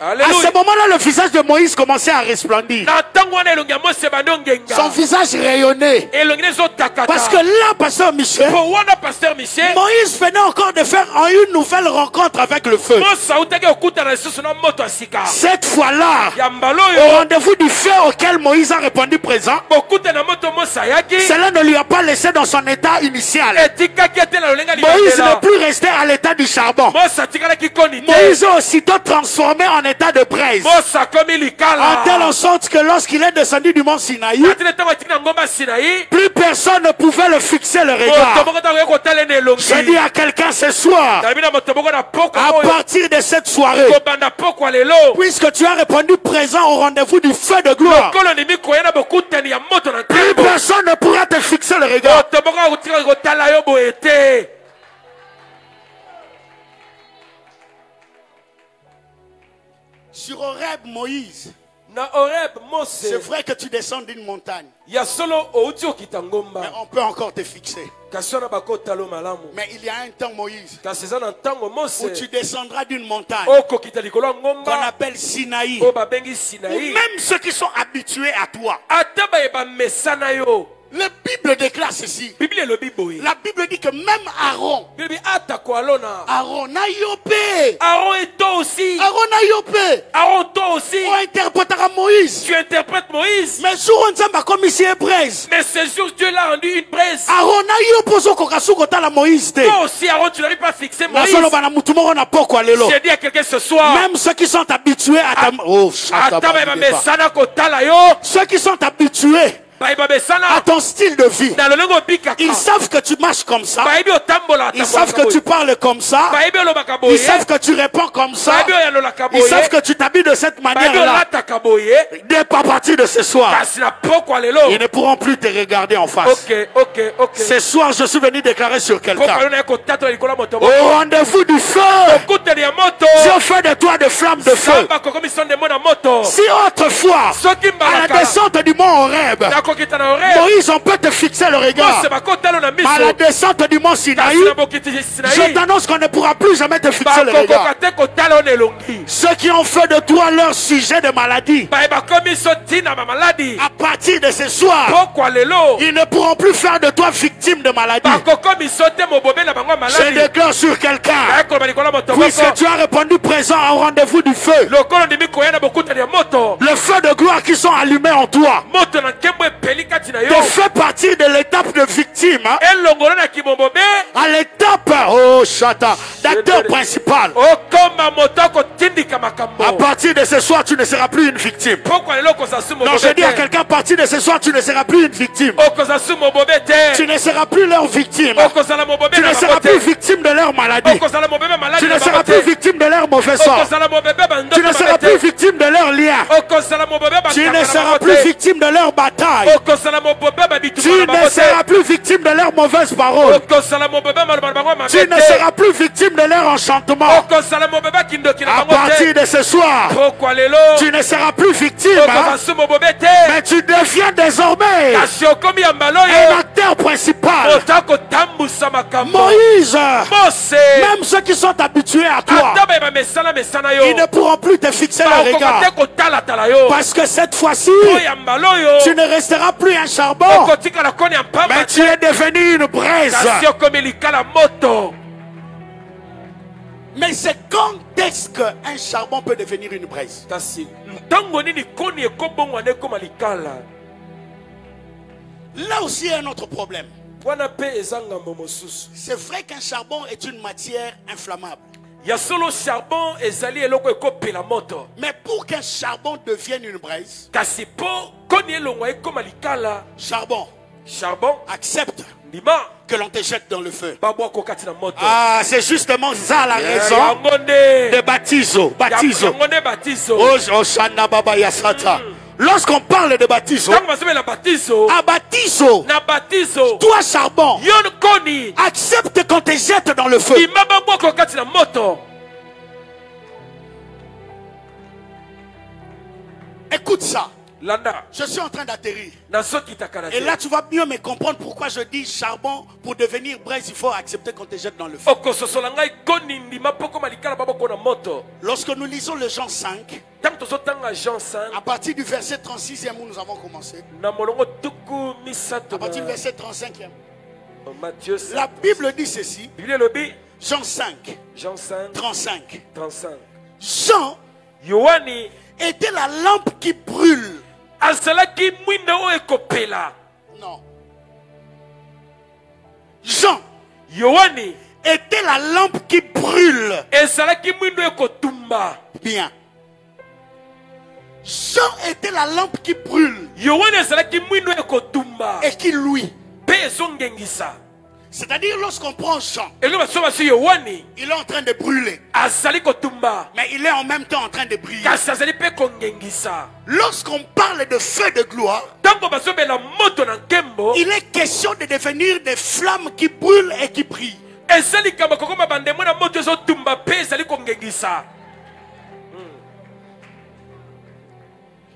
à Alléluia. ce moment-là, le visage de Moïse commençait à resplendir. na ntango wana elongi ya mose bando ngenga Son visage rayonnait. elongi ne ezotakata. Parce que là, pasteur Michel, po wana pasteur Michel Moïse venait encore de faire une nouvelle rencontre avec le feu. mose autaki okutana lisusu na moto ya sika Cette fois-là, ya mbala au oyo rendez-vous du feu auquel Moïse a répondu présent, bokutana moto mose ayaki cela ne lui a pas laissé dans son état initial. etikaki ete na lolenga Moïse libandela. n'est plus resté à l'état du charbon. mose atikalaki koni te. Moïse est aussitôt transformé en état de braise. mose akomi En likala telle sorte que lorsqu'il est descendu du mont Sinaï, atile ntango atiki na ngomba Sinaï plus personne ne pouvait le fixer le moto regard. moko ntango ekotala ene elongi. Je dis à quelqu'un ce soir, Nalobi na moto moko na poko à oyo partir de cette soirée, kobanda poko ya lelo puisque tu as répondu présent au rendez-vous du feu de gloire, kolo ndimi koya na bokutani ya moto na plus ntembo personne ne pourra te fixer le regard. moto moko akotika kotala yo boye te. Sur Horeb, Moïse, na Horeb c'est mose vrai que tu descends d'une montagne, ya solo outi okita mais ngomba on peut encore te fixer. kasi wana bakotalo malamu Mais il y a un temps, Moïse, kasi eza na ntango où mose tu descendras d'une montagne okokita likolo ya qu'on ngomba appelle Sinaï. oyo babengi Ou Sinaï. même ceux qui sont habitués à toi. ata bayeba mesa na yo La Bible déclare ceci. biblia elobi boye La Bible dit que même Aaron, bibi atako alona Aaron a yopé, Aaron et toi aussi Aaron a yopé, Aaron toi aussi on interprétera Moïse. tu interprètes Moïse, Mais sur un temps, comme ici est braise, mais ce jour Dieu l'a rendu une presse. Aaron a yopozo kokasuko la Moïse te. Toi aussi Aaron tu n'arrives pas à fixer Moïse. Nasolo bana mutumoro na poko alelo. J'ai dit à quelqu'un ce soir Même ceux qui sont habitués à ta... Oh, ata bayeba mesana kotala yo ceux qui sont habitués à ton style de vie. Ils savent que tu marches comme ça. Ils savent que tu parles comme ça. Ils savent que tu réponds comme ça. Ils savent que tu t'habilles de cette manière-là. Dès à partir de ce soir, ils ne pourront plus te regarder en face. Ce soir, je suis venu déclarer sur quelqu'un. Au rendez-vous du feu, Dieu fait de toi des flammes de feu. Si autrefois, à la descente du mont Horeb, Moïse, on peut te fixer le regard. À la descente du mont Sinaï, je t'annonce qu'on ne pourra plus jamais te fixer le regard. Ceux qui ont fait de toi leur sujet de maladie, à partir de ce soir, ils ne pourront plus faire de toi victime de maladie. Je déclare sur quelqu'un, puisque tu as répondu présent au rendez-vous du feu, le feu de gloire qui sont allumés en toi te fait partir de l'étape de victime à l'étape d'acteur principal. À partir de ce soir, tu ne seras plus une victime. Non, je dis à quelqu'un, à partir de ce soir, tu ne seras plus une victime. Tu ne seras plus leur victime. Tu ne seras plus victime de leur maladie. Tu ne seras plus victime de leur mauvais sort. Tu ne seras plus victime de leur lien. Tu ne seras plus victime de leur bataille. Tu ne seras plus victime de leurs mauvaises paroles. Tu ne seras plus victime de leur enchantement. À partir de ce soir, tu ne seras plus victime, mais tu deviens désormais un acteur principal. Moïse, même ceux qui sont habitués à toi, ils ne pourront plus te fixer le regard. Parce que cette fois-ci, tu ne resteras plus un charbon, mais tu es devenu une braise. Mais c'est quand est-ce qu'un charbon peut devenir une braise? Là aussi, il y a un autre problème. C'est vrai qu'un charbon est une matière inflammable. Mais pour qu'un charbon devienne une braise, charbon accepte que l'on te jette dans le feu. Ah, c'est justement ça la raison de baptiso. Lorsqu'on parle de baptiso, à baptiso, toi charbon, accepte qu'on te jette dans le feu. Écoute ça. Je suis en train d'atterrir. Et là tu vas mieux me comprendre pourquoi je dis charbon, pour devenir braise, il faut accepter qu'on te jette dans le feu. Lorsque nous lisons le Jean 5, à partir du verset 36e où nous avons commencé, à partir du verset 35e, la Bible dit ceci. Jean 5, 35. Jean était la lampe qui brûle. Non. Jean était la lampe qui brûle. Bien. Jean était la lampe qui brûle et qui luit. C'est-à-dire lorsqu'on prend Jean, il est en train de brûler, mais il est en même temps en train de briller. Lorsqu'on parle de feu de gloire, il est question de devenir des flammes qui brûlent et qui brillent.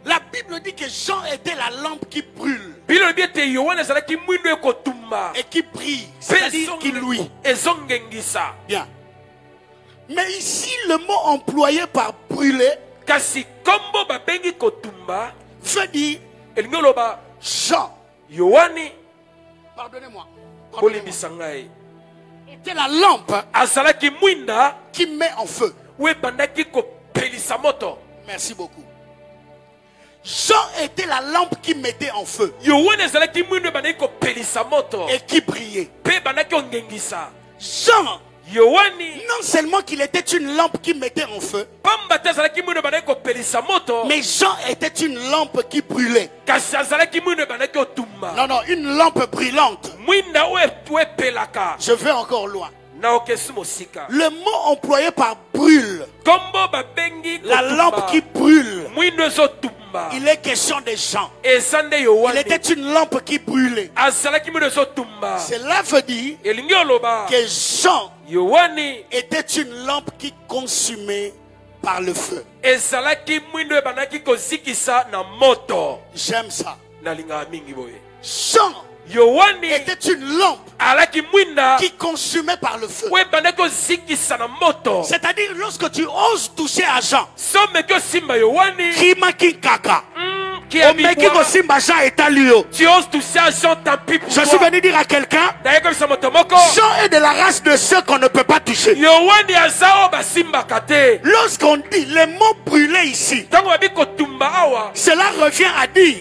La Bible dit que Jean était la lampe qui brûle et qui brille, c'est-à-dire qui luit. Bien. Mais ici, le mot employé par brûler veut dire Jean. Pardonnez-moi. Était la lampe qui met en feu. Merci beaucoup. Jean était la lampe qui mettait en feu et qui brillait. Jean, non seulement qu'il était une lampe qui mettait en feu, Mais Jean était une lampe qui brûlait. Non, non, une lampe brûlante. Je vais encore loin. Le mot employé par brûle, la lampe qui brûle, il est question de Jean. Il était une lampe qui brûlait. Cela veut dire que Jean était une lampe qui consumait par le feu. J'aime ça. Jean était une lampe qui consumait par le feu. C'est-à-dire lorsque tu oses toucher à Jean, tu oses toucher à Jean, tant pis pour toi. je suis venu dire à quelqu'un, Jean est de la race de ceux qu'on ne peut pas toucher. Lorsqu'on dit les mots brûlés ici, cela revient à dire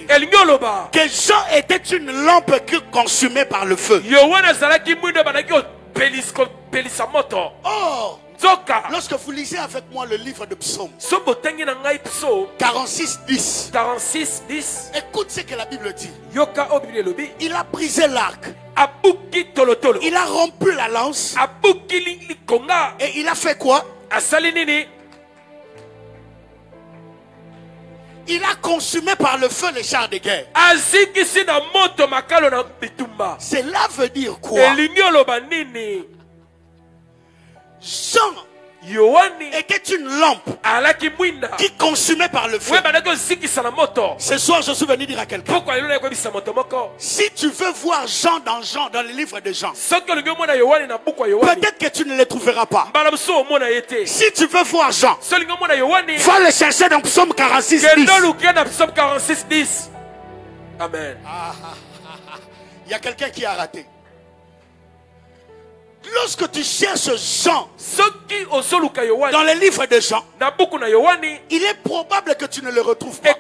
que Jean était une lampe qui consumait par le feu. Oh, lorsque vous lisez avec moi le livre de Psaume 46:10, écoute ce que la Bible dit. Il a brisé l'arc, il a rompu la lance, et il a fait quoi? Il a consumé par le feu les chars de guerre. Cela veut dire quoi? Jean était une lampe qui consumait par le feu. Ce soir, je suis venu dire à quelqu'un, si tu veux voir Jean dans le livre de Jean, peut-être que tu ne le trouveras pas. Si tu veux voir Jean, va le chercher dans Psaume 46:10. Amen. Il y a quelqu'un qui a raté. Lorsque tu cherches Jean dans les livres de Jean, il est probable que tu ne le retrouves pas.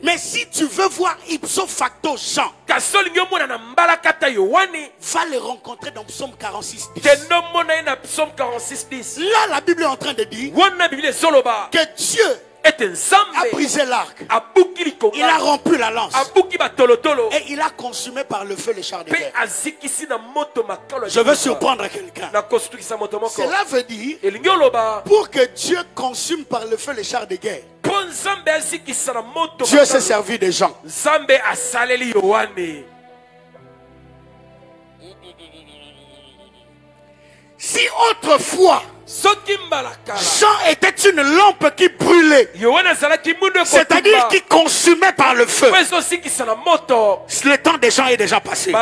Mais si tu veux voir ipso facto Jean, va le rencontrer dans Psaume 46:10. Là, la Bible est en train de dire que Dieu a brisé l'arc, il a rompu la lance, et il a consumé par le feu les chars de guerre. Je veux surprendre quelqu'un. Cela veut dire, pour que Dieu consume par le feu les chars de guerre, Dieu s'est servi des gens. Si autrefois Jean était une lampe qui brûlait, c'est-à-dire qui consumait par le feu, le temps des gens est déjà passé.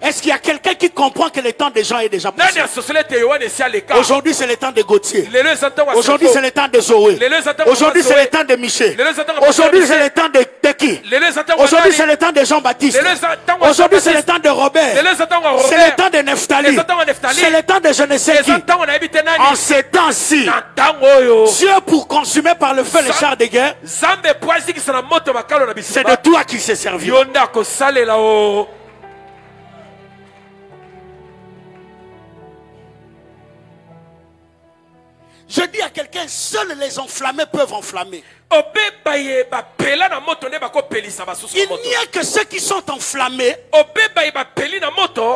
Est-ce qu'il y a quelqu'un qui comprend que le temps des gens est déjà passé? Aujourd'hui c'est le temps de Gauthier. Aujourd'hui c'est le temps de Zoé. Aujourd'hui c'est le temps de Michel. Aujourd'hui c'est le temps de qui? Aujourd'hui c'est le temps de Jean-Baptiste. Aujourd'hui c'est le temps de Robert. C'est le temps de Nephtali. C'est le temps de je ne sais qui. En ces temps-ci, Dieu pour consumer par le feu les chars de guerre, c'est de toi qui s'est servi. Je dis à quelqu'un, seuls les enflammés peuvent enflammer. Il n'y a que ceux qui sont enflammés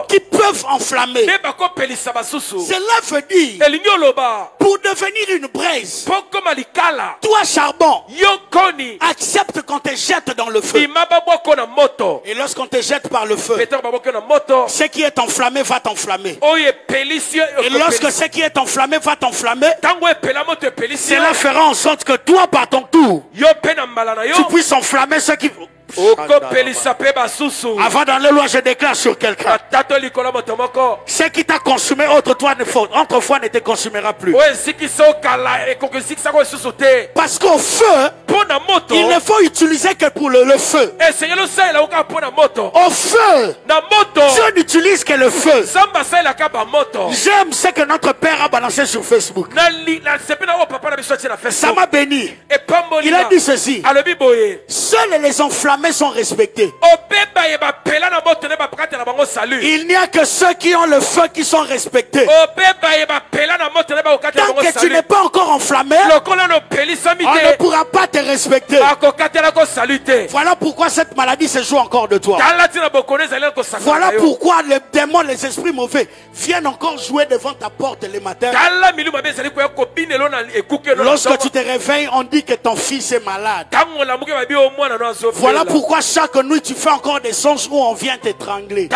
qui peuvent enflammer. Cela veut dire, pour devenir une braise, toi charbon, accepte qu'on te jette dans le feu. Et lorsqu'on te jette par le feu, ce qui est enflammé va t'enflammer. Et lorsque ce qui est enflammé va t'enflammer, cela fera en sorte que toi par ton tour, tu puisses enflammer ceux qui... Avant d'aller loin, je déclare sur quelqu'un, ce qui t'a consumé autrefois ne te consumera plus. Parce qu'au feu, il ne faut utiliser que pour le feu. Au feu, Dieu n'utilise que le feu. J'aime ce que notre père a balancé sur Facebook. Ça m'a béni. Il a dit ceci: seuls les enflammés enflammés sont respectés. Il n'y a que ceux qui ont le feu qui sont respectés. Tant que tu n'es pas encore enflammé, on ne pourra pas te respecter. Voilà pourquoi cette maladie se joue encore de toi. Voilà pourquoi les démons, les esprits mauvais viennent encore jouer devant ta porte les matins. Lorsque tu te réveilles, on dit que ton fils est malade. Voilà pourquoi chaque nuit tu fais encore des songes où on vient t'étrangler.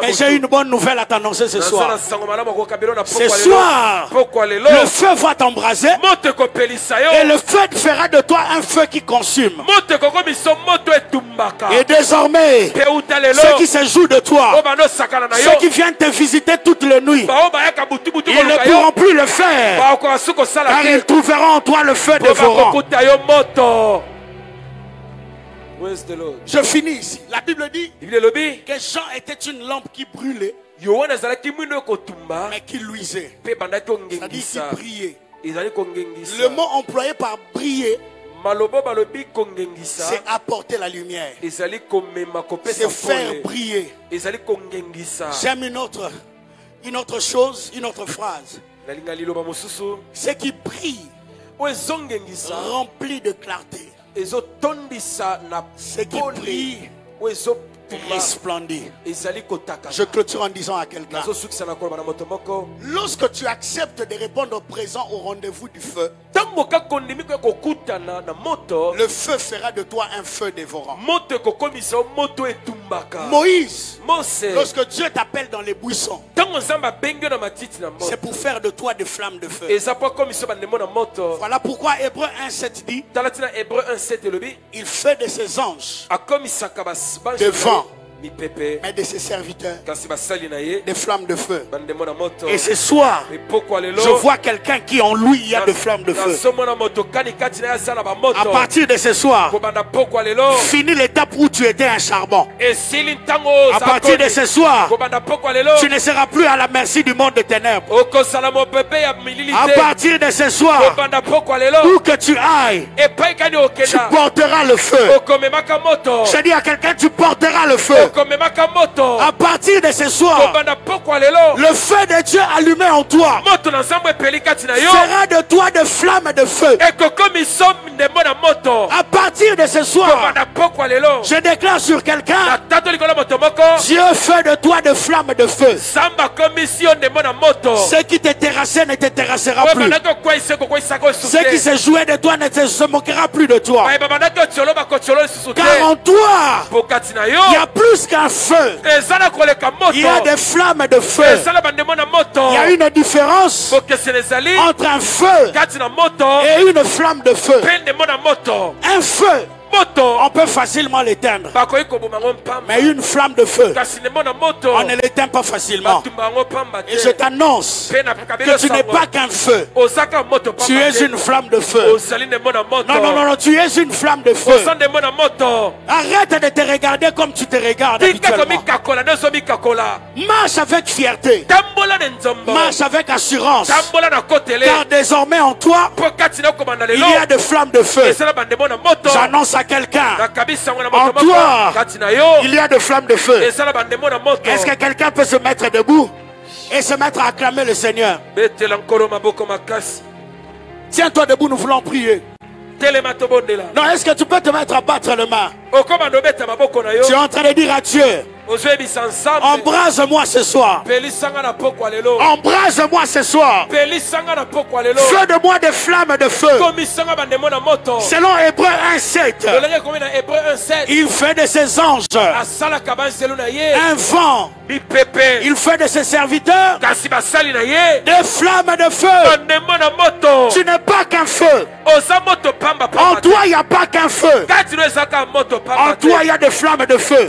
Et j'ai une bonne nouvelle à t'annoncer ce soir. Ce soir, le feu va t'embraser et le feu fera de toi un feu qui consume. Et désormais, ceux qui se jouent de toi, ceux qui viennent te visiter toutes les nuits, ils ne pourront plus le faire, car ils trouveront en toi le feu dévorant. Je finis ici. La Bible dit que Jean était une lampe qui brûlait, mais qui luisait. C'est-à-dire qui brillait. Le mot employé par briller, c'est apporter la lumière, c'est faire briller. J'aime une autre chose, une autre phrase. Ce qui brille rempli de clarté. Ce qui brille resplendit. Je clôture en disant à quelqu'un: lorsque tu acceptes de répondre présent au rendez-vous du feu, le feu fera de toi un feu dévorant. Moïse, lorsque Dieu t'appelle dans les buissons, c'est pour faire de toi des flammes de feu. Voilà pourquoi Hébreux 1:7 dit: il fait de ses anges des vents, mais de ses serviteurs des flammes de feu. Et ce soir, je vois quelqu'un qui en lui il y a des flammes de feu. À partir de ce soir, finis l'étape où tu étais un charbon. À partir de ce soir, tu ne seras plus à la merci du monde de ténèbres. À partir de ce soir, où que tu ailles, tu porteras le feu. Je dis à quelqu'un: tu porteras le feu. À partir de ce soir, le feu de Dieu allumé en toi fera de toi des flammes de feu. À partir de ce soir, je déclare sur quelqu'un: Dieu fait de toi des flammes de feu. Ce qui te terrassait ne te terrassera plus. Ce qui se jouait de toi ne se moquera plus de toi. Car en toi, il y a plus qu'un feu. Il y a des flammes de feu. Il y a une différence entre un feu et une flamme de feu. Un feu, on peut facilement l'éteindre, mais une flamme de feu, on ne l'éteint pas facilement. Et je t'annonce que tu n'es pas qu'un feu, tu es une flamme de feu. Non, tu es une flamme de feu. Arrête de te regarder comme tu te regardes habituellement. Marche avec fierté, marche avec assurance, car désormais en toi il y a des flammes de feu. J'annonce à quelqu'un: en toi il y a des flammes de feu. Est-ce que quelqu'un peut se mettre debout et se mettre à acclamer le Seigneur? Tiens-toi debout, nous voulons prier. Non, est-ce que tu peux te mettre à battre les mains? Tu es en train de dire à Dieu: embrase-moi ce soir. Embrase-moi ce soir. Feu de moi des flammes de feu. Selon Hébreux 1:7, il fait de ses anges un vent. Il fait de ses serviteurs des flammes de feu. Tu n'es pas qu'un feu. En toi il n'y a pas qu'un feu. En toi il y a des flammes de feu.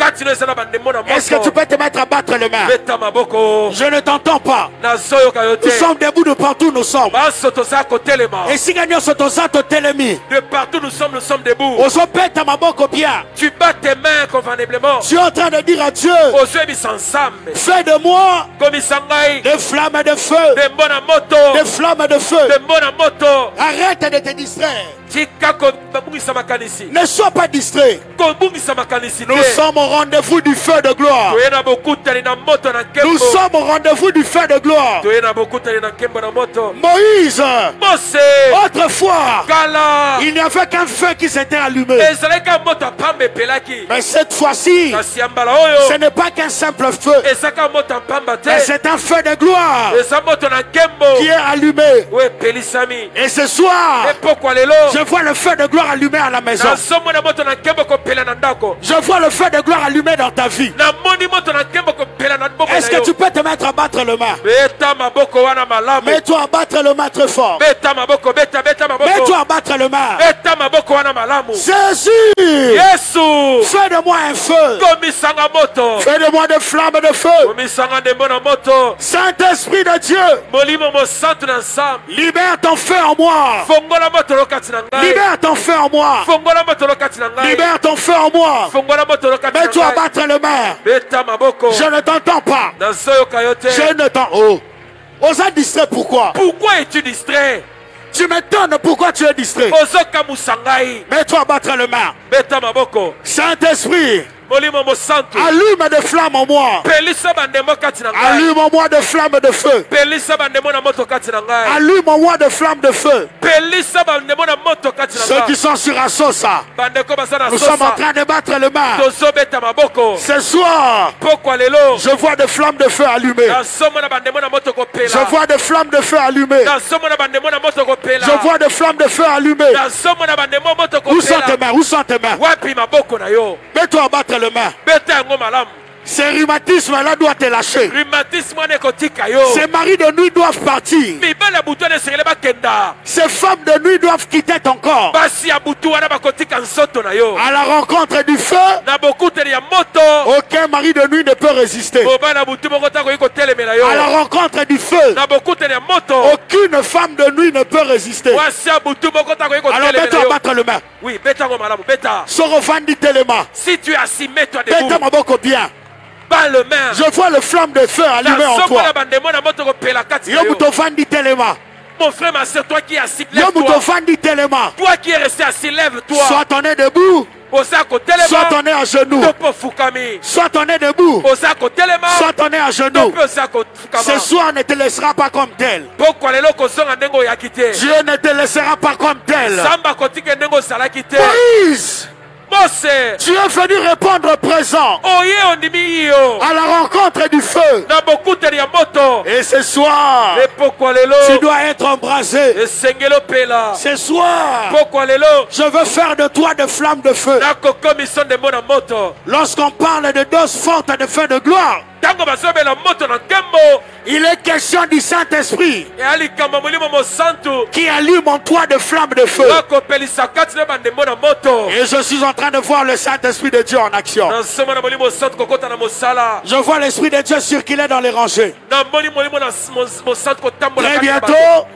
Est-ce que tu peux te mettre à battre les mains? Beta maboko. Je ne t'entends pas. Nazoyoka yo te. Nous sommes debout de partout nous sommes. Baso toza kotelema. Et si gagnons ce toza totelemi. De partout nous sommes debout. Ozo beta maboko bien. Tu bats tes mains convenablement. Tu es en train de dire à Dieu, Ozo ensemble. fais de moi Comme sangai. des flammes de feu. De bona moto. Des flammes de feu. De bona moto. Arrête de te distraire. Tika kobungisa makanisi. Ne sois pas distrait. Kobungisa makanisi. Nous sommes au rendez-vous du feu de gloire. Toyena bokutani na moto na kembo. Nous sommes au rendez-vous du feu de gloire. Toyena bokutani na kembo na moto. Moïse, Mose. autrefois, Kala. il n'y avait qu'un feu qui s'était allumé. Ezaleka moto pambe pelaki. Mais cette fois-ci, Kasi ambala oyo. ce n'est pas qu'un simple feu. Ezaka moto pamba te. Mais c'est un feu de gloire Eza moto na kembo. qui est allumé. We pelisami. Et ce soir, Epoko lelo. je vois le feu de gloire allumé à la maison. Na somo na moto na kembo ko pela na ndako. Je vois le feu de gloire allumé dans ta vie. Na moni moto na kembo ko pela na ndako. Est-ce que tu peux te mettre à battre le main? Beta maboko wana malamu. Mets-toi à battre le main très fort. Beta maboko beta maboko. Mets-toi à battre le main. Beta maboko wana malamu. Jésus, Yesu. fais de moi un feu. Komisanga moto. Fais de moi des flammes de feu. Komisanga ndembo na moto. Saint-Esprit de Dieu, Molimo mo santu na nsam. libère ton feu en moi. Fongola moto lokati na ngai. Libère ton feu en moi. Fongola moto lokati na ngai. Libère ton feu en moi. Fongola moto lokati na Mets-toi à ngai. battre le main. Beta maboko. Je ne t'entends pas. Nazoyoka yo te. Je ne t'entends. Oh. Osa distrait pourquoi? Pourquoi es-tu distrait? Tu m'étonnes pourquoi tu es distrait. Ozoka musangai. Mets-toi à battre le main. Beta maboko. Saint-Esprit, Molimo mo santu. allume des flammes en moi. Pelisa bandemo kati na ngai. Allume en moi des flammes de feu. Pelisa bandemo na moto kati na ngai. Allume en moi des flammes de feu. Pelisa bandemo na moto kati na Ceux qui ngai. sont sur Assosa, Bandeko basana nous sommes en sosa. train de battre le main. Tozo beta maboko. Ce soir, Pokwa lelo. je vois des flammes de feu allumées. Na somo na bandemo na moto ko pela. Je vois des flammes de feu allumées. Na somo na bandemo na moto ko pela. Je vois des flammes de feu allumées. Na somo na bandemo moto ko Où sont tes pela. mains? Où sont tes mains? Wapi maboko na yo. Mets-toi à battre le main. Beta yango malamu. Ce rhumatisme-là doit te lâcher. Rhumatisme wana ekotika yo. Ces maris de nuit doivent partir. Mibali ya butu wana esengeli bakenda. Ces femmes de nuit doivent quitter ton corps. Basi ya butu wana bakotika nzoto na yo. À la rencontre du feu, Na bokuteli ya moto. aucun mari de nuit ne peut résister. Mobali ya butu moko takoki kotelemela yo. À la rencontre du feu, Na bokuteli ya moto. aucune femme de nuit ne peut résister. Wasi ya butu moko takoki Alors mets-toi kotelemela à yo. battre le main. Oui, beta yango malamu, beta. Sorofandi telema. Si tu es assis, mets-toi Beta debout. maboko bien. Bas le main. Je vois le flamme de feu allumé en somo na toi. bandemo na moto kopela kati na yo. Yomutofandi telema. Mon frère, ma soeur, toi qui es assis, lève-toi. Yomutofandi telema. Toi qui es resté assis, lève-toi. Soit on est debout, Osako soit on telema. est à genoux. Topo fukami. Soit on est debout, Osako telema. soit on est à genoux. Topo osako Ce fukama. soir ne te laissera pas comme tel. Pokwa lelo kozonga ndenge oyaki te. Dieu ne te laissera pas comme tel. Samba kotika ndenge ozalaki te. Moïse, Mose. tu es venu répondre présent Oye ondimi yo. à la rencontre du feu. Na bokuteli ya moto. Et ce soir, Pokwa lelo. tu dois être embrasé. Esengelo pela. Ce soir, Pokwa lelo. je veux faire de toi des flammes de feu. Nakokomisa ndembo na moto. Lorsqu'on parle de doses fortes de feu de gloire, Tango bazobela moto na nkembo. il est question du Saint-Esprit Eyali kamba molimo mo santu. qui allume en toi des flammes de feu. Bakopelisa kati na bandembo na moto. Et je suis en train de voir le Saint-Esprit de Dieu en action. Na nsoma na molimo santu kokota na mosala. Je vois l'Esprit de Dieu circuler dans les rangées. Na moni molimo na mo santu kotambola Très kati na bato. bientôt,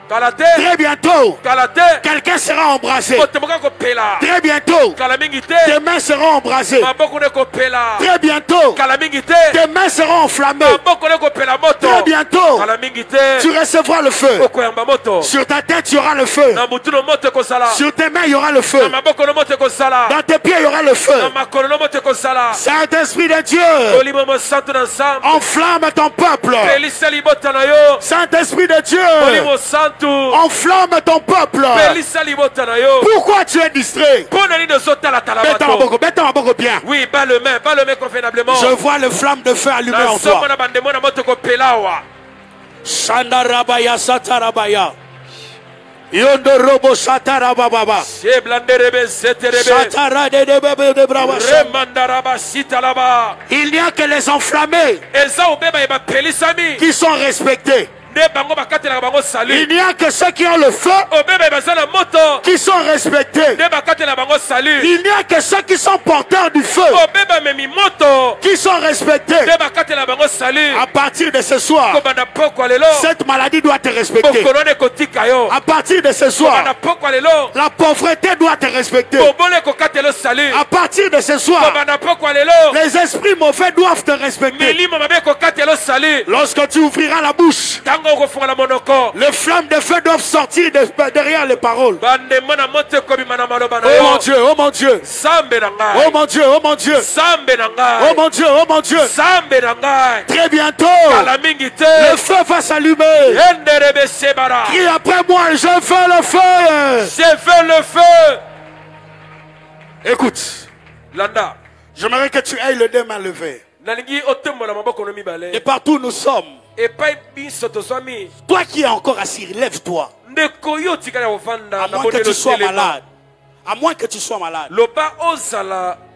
Kala te. très bientôt, Kala te. quelqu'un sera embrasé. Moto moka kopela. Très bientôt, Kala mingi te. tes mains seront embrasées. Maboko ne kopela. Très bientôt, Kala mingi te. tes mains seront enflammées. Maboko ne kopela moto. Très bientôt, Kala mingi te. tu recevras le feu. Okoyamba moto. Sur ta tête, il y aura le feu. Na mutu no moto kosala. Sur tes mains, il y aura le Na feu. maboko no moto kosala. Dans tes pieds, il y aura le Na feu. makolo no moto kosala. Saint-Esprit de Dieu, Molimo mo santu na nsambe. enflamme ton peuple. Pelisa libota na yo. Saint-Esprit de Dieu, Molimo santu. enflamme ton peuple. Pelisa libota na yo. Pourquoi tu es distrait? Pona nini ozotala tala Beta bato. maboko bien. Oui, bas le main convenablement. Je vois le flamme de feu allumé Na en somo toi. na bandemo na moto kopelawa. Shandarabaya satarabaya. Yondorobo satarababa. Seblanderebe seterebe. Sataradebebe brava. Remandaraba sitalaba. Il n'y a que les enflammés Eza obeba eba pelisami. qui sont respectés. Il n'y a que ceux qui ont le feu qui sont respectés. Il n'y a que ceux qui sont porteurs du feu qui sont respectés. À partir de ce soir, cette maladie doit te respecter. À partir de ce soir, la pauvreté doit te respecter. À partir de ce soir, les esprits mauvais doivent te respecter. Lorsque tu ouvriras la bouche, les flammes de feu doivent sortir derrière les paroles. Oh mon Dieu, oh mon Dieu. Oh mon Dieu, oh mon Dieu. Oh mon Dieu, oh mon Dieu. Très bientôt, le feu va s'allumer. Crie après moi, je veux le feu. Je veux le feu. Écoute, Landa. J'aimerais que tu ailles le deux mains levées. Et partout où nous sommes, toi qui es encore assis, lève-toi. À moins que tu sois malade. À moins que tu sois malade.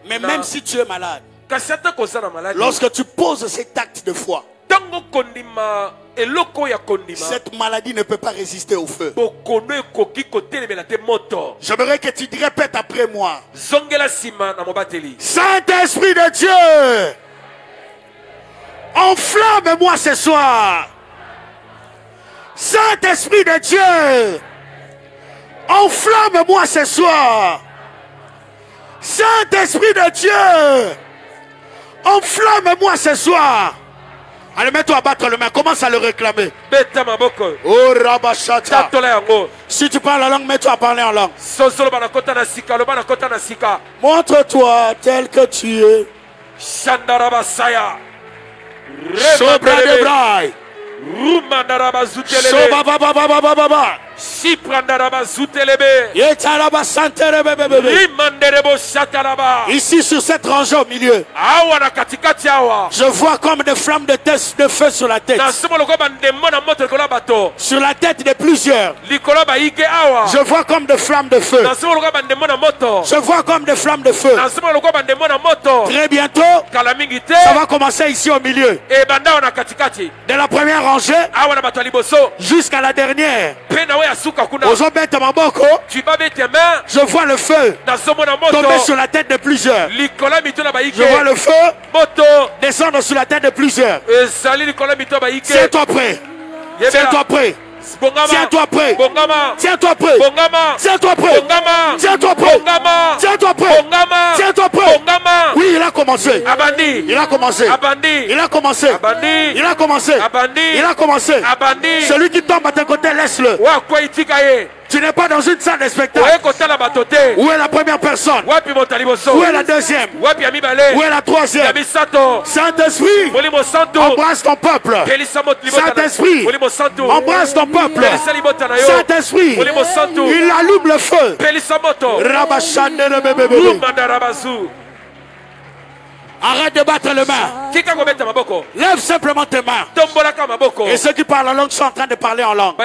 Mais même si tu es malade, lorsque tu poses cet acte de foi, cette maladie ne peut pas résister au feu. J'aimerais que tu répètes après moi. Saint-Esprit de Dieu, enflamme-moi ce soir. Saint-Esprit de Dieu, enflamme-moi ce soir. Saint-Esprit de Dieu, enflamme-moi ce soir. Allez, mets-toi à battre le main. Commence à le réclamer. Oh, Rabashata. Si tu parles la langue, mets-toi à parler en langue. Montre-toi tel que tu es. Sobra de braille. Ici sur cette rangée au milieu, je vois comme des flammes de feu sur la tête. Sur la tête de plusieurs, je vois comme des flammes de feu. Je vois comme des flammes de feu. Très bientôt, ça va commencer ici au milieu. De la première rangée jusqu'à la dernière. Je vois le feu tomber sur la tête de plusieurs. Je vois le feu descendre sur la tête de plusieurs. Tiens-toi prêt. Tiens-toi prêt. Tiens-toi prêt. Tiens-toi prêt. Tiens-toi prêt. Tiens-toi prêt. Tiens-toi prêt. Tiens-toi prêt. Oui, il a commencé. Il a commencé. Il a commencé. Il a commencé. Il a commencé. Celui qui tombe à tes côtés, laisse-le. Tu n'es pas dans une salle de spectacle. Où est la première personne? Où est la deuxième? Où est la troisième? Saint-Esprit, embrasse ton peuple. Saint-Esprit, embrasse ton peuple. Saint-Esprit, il allume le feu. Arrête de battre les mains. Lève simplement tes mains. Et ceux qui parlent en langue sont en train de parler en langue.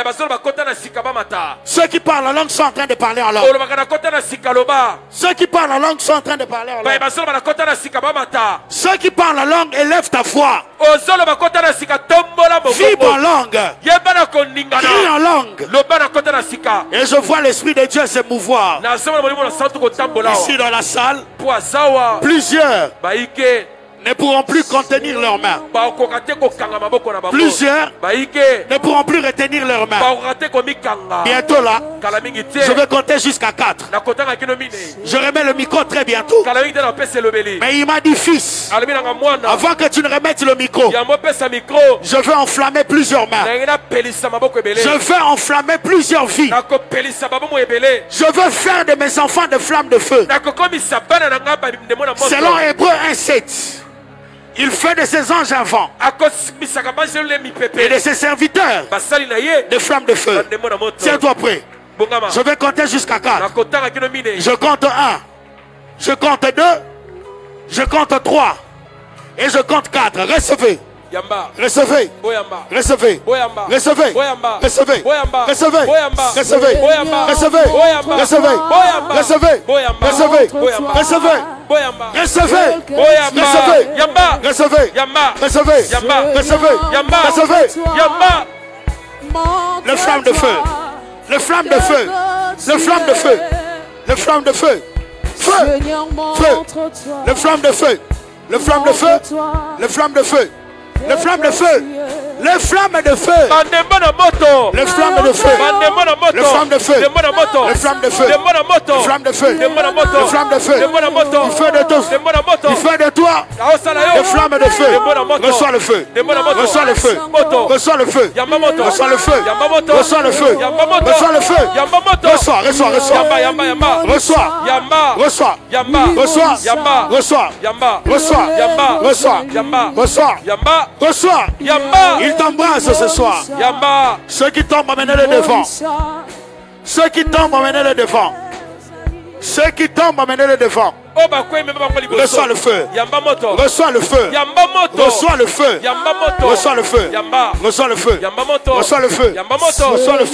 Ceux qui parlent en langue sont en train de parler en langue. Ceux qui parlent en langue sont en train de parler en langue. Ceux qui parlent en langue, élève ta foi. Vibre en langue. Crie en langue. Et je vois l'Esprit de Dieu se mouvoir. Ici dans la salle, plusieurs ne pourront plus contenir leurs mains. Plusieurs ne pourront plus retenir leurs mains. Bientôt là, je vais compter jusqu'à 4. Je remets le micro très bientôt. Mais il m'a dit, fils, avant que tu ne remettes le micro, je veux enflammer plusieurs mains. Je veux enflammer plusieurs vies. Je veux faire de mes enfants des flammes de feu. Selon Hébreux 1:7. Il fait de ses anges un vent et de ses serviteurs des flammes de feu. Tiens-toi prêt. Je vais compter jusqu'à 4. Je compte 1. Je compte 2. Je compte 3. Et je compte 4. Recevez. Recevez. Recevez. Recevez. Recevez. Recevez. Recevez. Recevez. Recevez. Recevez. Recevez. Recevez. Recevez. Recevez. Recevez. Recevez. Recevez. Le flamme de feu. Le flamme de feu. Le flamme de feu. Le flamme de feu. Feu. Feu. Le flamme de feu. Le flamme de feu. Le flamme de feu. Le flamme de feu. Les flammes de feu. Les flammes de feu. Les flammes de feu. Les flammes de feu. Les flammes de feu. Les flammes de feu. Du feu de tous. Du feu de toi. Les flammes de feu. Reçois le feu. Reçois le feu. Reçois le feu. Reçois le feu. Reçois le feu. Reçois le feu. Reçois, reçois, reçois. Reçois. Reçois. Reçois. Reçois. Reçois. Reçois. Reçois. Reçois. Il t'embrasse ce soir. Ceux qui tombent, amenez-les devant. Ceux qui tombent, amenez-les devant. Ceux qui tombent, amenez-les devant. Reçois le feu. Reçois le feu. Reçois le feu. Reçois le feu. Reçois le feu. Reçois le feu. Reçois le feu. Reçois le feu.